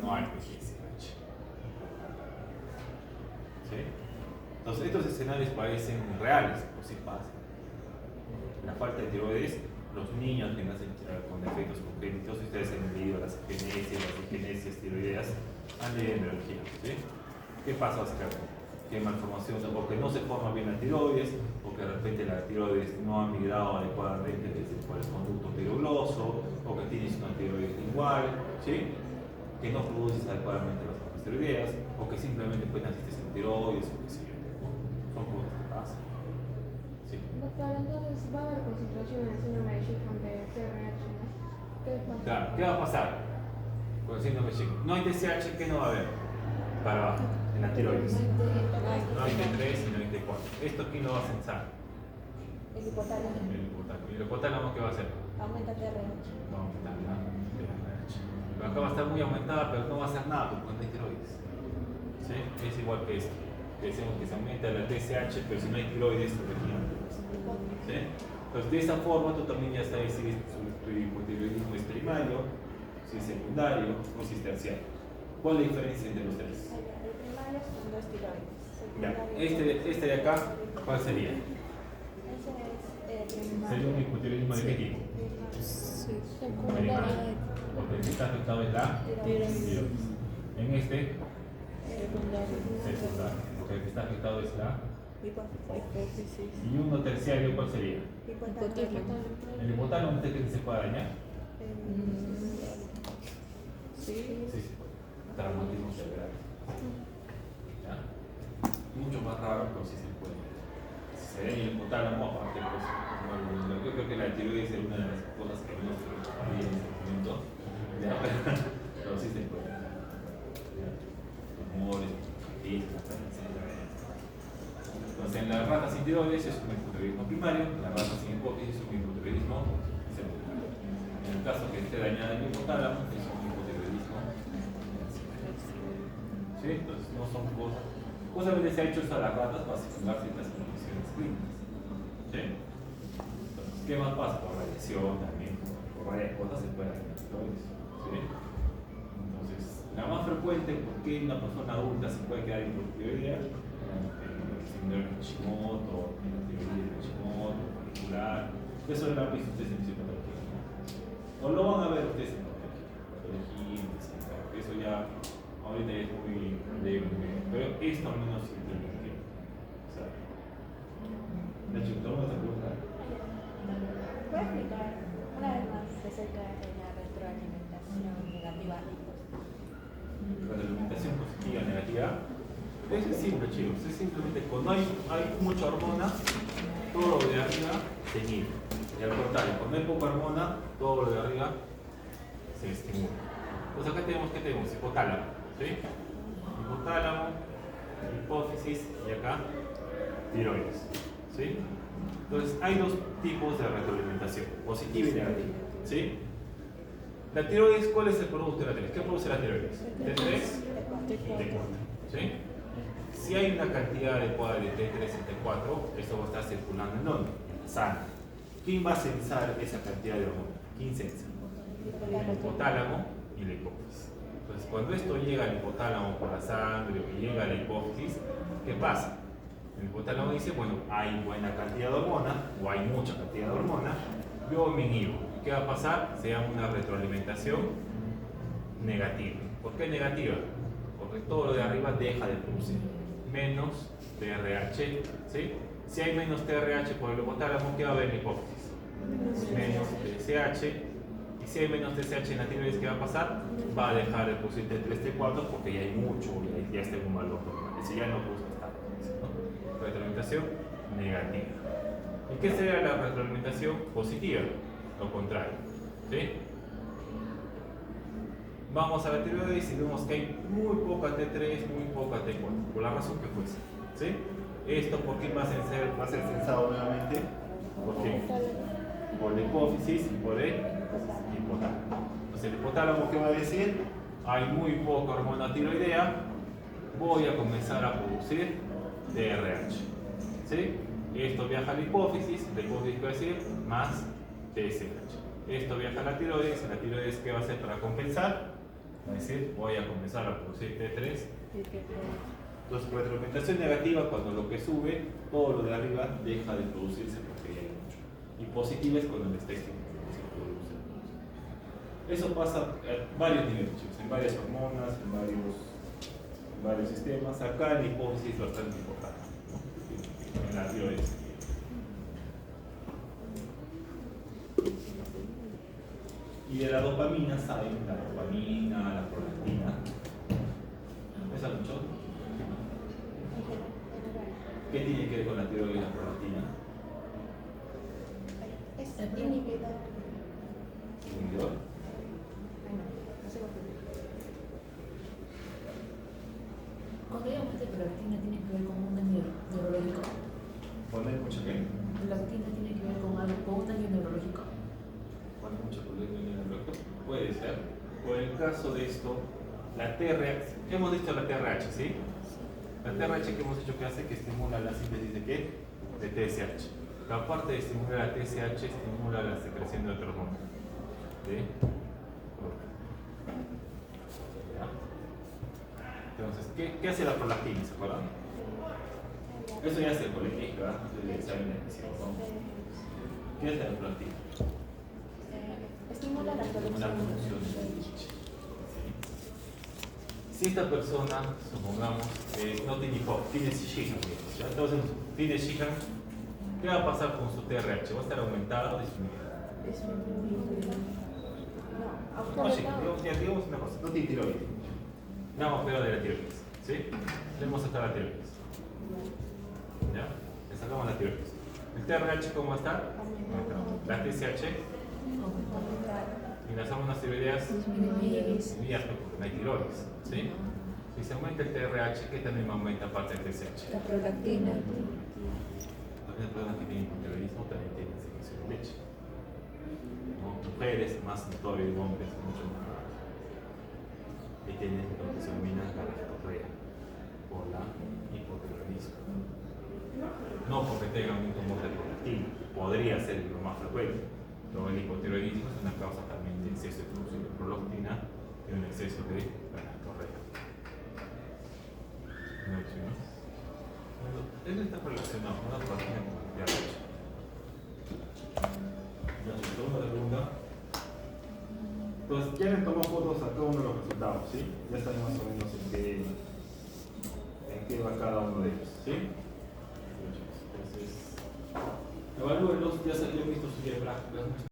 No hay PSH. ¿Sí? Entonces estos escenarios parecen reales, o sí pasan. La falta de tiroides, los niños que nacen con defectos congénitos, ustedes han leído las agenesias tiroideas, han leído en biología. ¿Sí? ¿Qué pasa básicamente? Que hay malformación o que no se forma bien la tiroides, o que de repente la tiroides no ha migrado adecuadamente por el conducto tiroidoso, o que tienes una tiroides igual, ¿sí? Que no produces adecuadamente las hormonas tiroideas, o que simplemente pues naciste sin tiroides, o qué sé yo. Son cosas que pasan. ¿Sí? Doctor, entonces va a haber concentración en el síndrome de Sheehan de TRH, ¿no? ¿Qué pasa? Claro, ¿qué va a pasar con el síndrome de Sheehan? No hay TSH, ¿qué no va a haber? Para abajo, en la tiroides. No hay T3 y no hay T4. ¿Esto aquí no va a censar? El hipotálamo ¿Y el hipotálamo qué va a hacer? aumenta TRH. Va a aumentar la TRH. Pero acá va a estar muy aumentada, pero no va a hacer nada porque no hay tiroides. ¿Sí? Es igual que esto. Que decimos que se aumenta la TSH, pero si no hay tiroides, se regula. ¿Sí? Entonces, de esa forma, tú también ya sabes si tu hipotiroidismo es primario, si es secundario o si es terciario. ¿Cuál es la diferencia entre los tres? El primario son dos tiroides. Ya, este de acá, ¿cuál sería? Ese es primario. ¿Sería un hipotiroidismo de qué tipo? Sí, Primario. Porque el que está afectado es la tiroides. En este, secundario. Porque el que está afectado es la. hipófisis. Y uno terciario, ¿cuál sería? Hipotálamo. ¿El hipotálamo usted cree que se puede dañar? Sí. Sí, sí. Traumatismo cerebral. ¿Ya? Mucho más raro, pero sí se puede. Si se daña el hipotálamo, aparte, pues, bueno, yo creo que la tiroides es una de las cosas que menos se preocuparía en este momento. ¿Ya? Pero sí se puede. ¿Ya? Los humores, etc. Entonces, en la rata sin tiroides es un hipotiroidismo primario, en la rata sin hipófisis es un hipotiroidismo secundario. En el caso que esté dañada el hipotálamo, es un hipotiroidismo terciario. ¿Sí? Entonces, no son cosas. Justamente se ha hecho esto a las ratas para simular ciertas condiciones clínicas. ¿Sí? Entonces, ¿qué más pasa? Por radiación también, por varias cosas se puede dañar la tiroides. ¿Sí? Entonces, la más frecuente, ¿por qué una persona adulta se puede quedar hipotiroidea? Síndrome de Hashimoto, tiroides de Hashimoto, particular. Eso lo han visto ustedes en fisiopatología, ¿no? O lo van a ver ustedes en patología, que eso ya ahorita es muy leve, pero esto al menos sí lo entiendo. O sea, de hecho, ¿cómo te pregunta? ¿Puedo explicar una vez más acerca de la retroalimentación negativa y positiva? Retroalimentación positiva, negativa. Es simple, chicos. Es simplemente cuando hay mucha hormona, todo lo de arriba se inhibe. Y al contrario, cuando hay poca hormona, todo lo de arriba se estimula. Entonces acá tenemos, ¿qué tenemos? Hipotálamo, ¿sí? Hipotálamo, hipófisis y acá tiroides, ¿sí? Entonces hay dos tipos de retroalimentación, positiva y negativa, ¿sí? La tiroides, ¿cuál es el producto de la tiroides? ¿Qué produce la tiroides? T3 y T4, ¿sí? Si hay una cantidad adecuada de T3 y T4, esto va a estar circulando en dónde? En la sangre. ¿Quién va a censar esa cantidad de hormona? ¿Quién censa? El hipotálamo y la hipófisis. Entonces, cuando esto llega al hipotálamo por la sangre o llega a la hipófisis, ¿qué pasa? El hipotálamo dice, bueno, hay buena cantidad de hormona o hay mucha cantidad de hormona, yo me inhibo. ¿Qué va a pasar? Se llama una retroalimentación negativa. ¿Por qué negativa? Porque todo lo de arriba deja de producir menos TRH, ¿sí? Si hay menos TRH por el hipotálamo, ¿qué va a haber en la hipófisis? Menos TSH. Y si hay menos TSH en la tiroides, ¿qué va a pasar? Va a dejar de producir T3, T4 porque ya hay mucho, ya está en un valor normal. Si ya no produce tanto, ¿no? Retroalimentación negativa. ¿Y qué sería la retroalimentación positiva? Lo contrario, ¿sí? Vamos a la tiroides y vemos que hay muy poca T3, muy poca T4, por la razón que fuese, ¿sí? Esto, ¿por qué va a ser censado nuevamente? Porque por la hipófisis y por el hipotálamo. Entonces, el hipotálamo, ¿qué va a decir? Hay muy poca hormona tiroidea, voy a comenzar a producir TRH, ¿sí? Esto viaja a la hipófisis ¿qué va a decir? Más TSH. Esto viaja a la tiroides ¿qué va a hacer para compensar? Va a decir, voy a comenzar a producir T3. Entonces, retroalimentación negativa, cuando lo que sube, todo lo de arriba deja de producirse porque ya hay mucho. Y positiva es cuando le está estimulando, se produce. Eso pasa a varios niveles, chicos, en varias hormonas, en varios sistemas. Acá en la hipófisis es bastante importante, ¿no? En la tiroides. Y de la dopamina saben, la dopamina, la prolactina. ¿Pesa mucho? ¿Qué tiene que ver con la tiroides y la prolactina? Es inhibidor. ¿Inhibidor? Cuando hay aumento de prolactina tiene que ver con un daño neurológico. ¿Poner mucho qué? Prolactina tiene que ver con algo, con un daño neurológico. ¿Poner mucho problema en el recto? Puede ser. Por el caso de esto, la TRH, hemos dicho la TRH, ¿sí? La TRH que hemos dicho que hace que estimula la síntesis de qué? De TSH. La parte de estimular la TSH estimula la secreción de otro hormona. ¿Sí? ¿Ya? Entonces, ¿qué hace la prolactina? ¿Se acuerdan? Eso ya es el colegio, ¿verdad? Entonces, el examen de admisión, ¿no? ¿Qué hace la prolactina? Estimula la Una producción. producción de leche. Si esta persona, supongamos, no tiene hipófisis, tiene Sheehan, ¿ya? Entonces, tiene Sheehan, ¿qué va a pasar con su TRH? ¿Va a estar aumentada o disminuida? No, digamos una cosa, no tiene tiroides. Vamos a de la tiroides, ¿sí? Le vamos a sacar la tiroides. ¿Ya? Le sacamos la tiroides. ¿El TRH cómo va a estar? La TSH y las hormonas tiroideas disminuidas porque no hay tiroides, ¿sí? Si se aumenta el TRH, ¿qué también aumenta aparte del TSH? La prolactina. Las personas que tienen hipotiroidismo también tienen secreción de leche. ¿No? Mujeres, más notorio, hombres, mucho más. Y tienen lo que se denomina ganorrea por la hipotiroidismo. No porque tengan un tumor de prolactina, podría ser lo más frecuente. Pero el hipotiroidismo es una causa también de exceso de producción de prolactina y un exceso de ganorrea. ¿No? Bueno, eso está relacionado con una prolactina con la TRH. La segunda pregunta. Entonces, ya le tomó fotos a cada uno de los resultados, ¿sí? Ya saben más o menos en qué va cada uno de ellos, ¿sí? Entonces, evalúenlos, ya visto su guía de prácticas.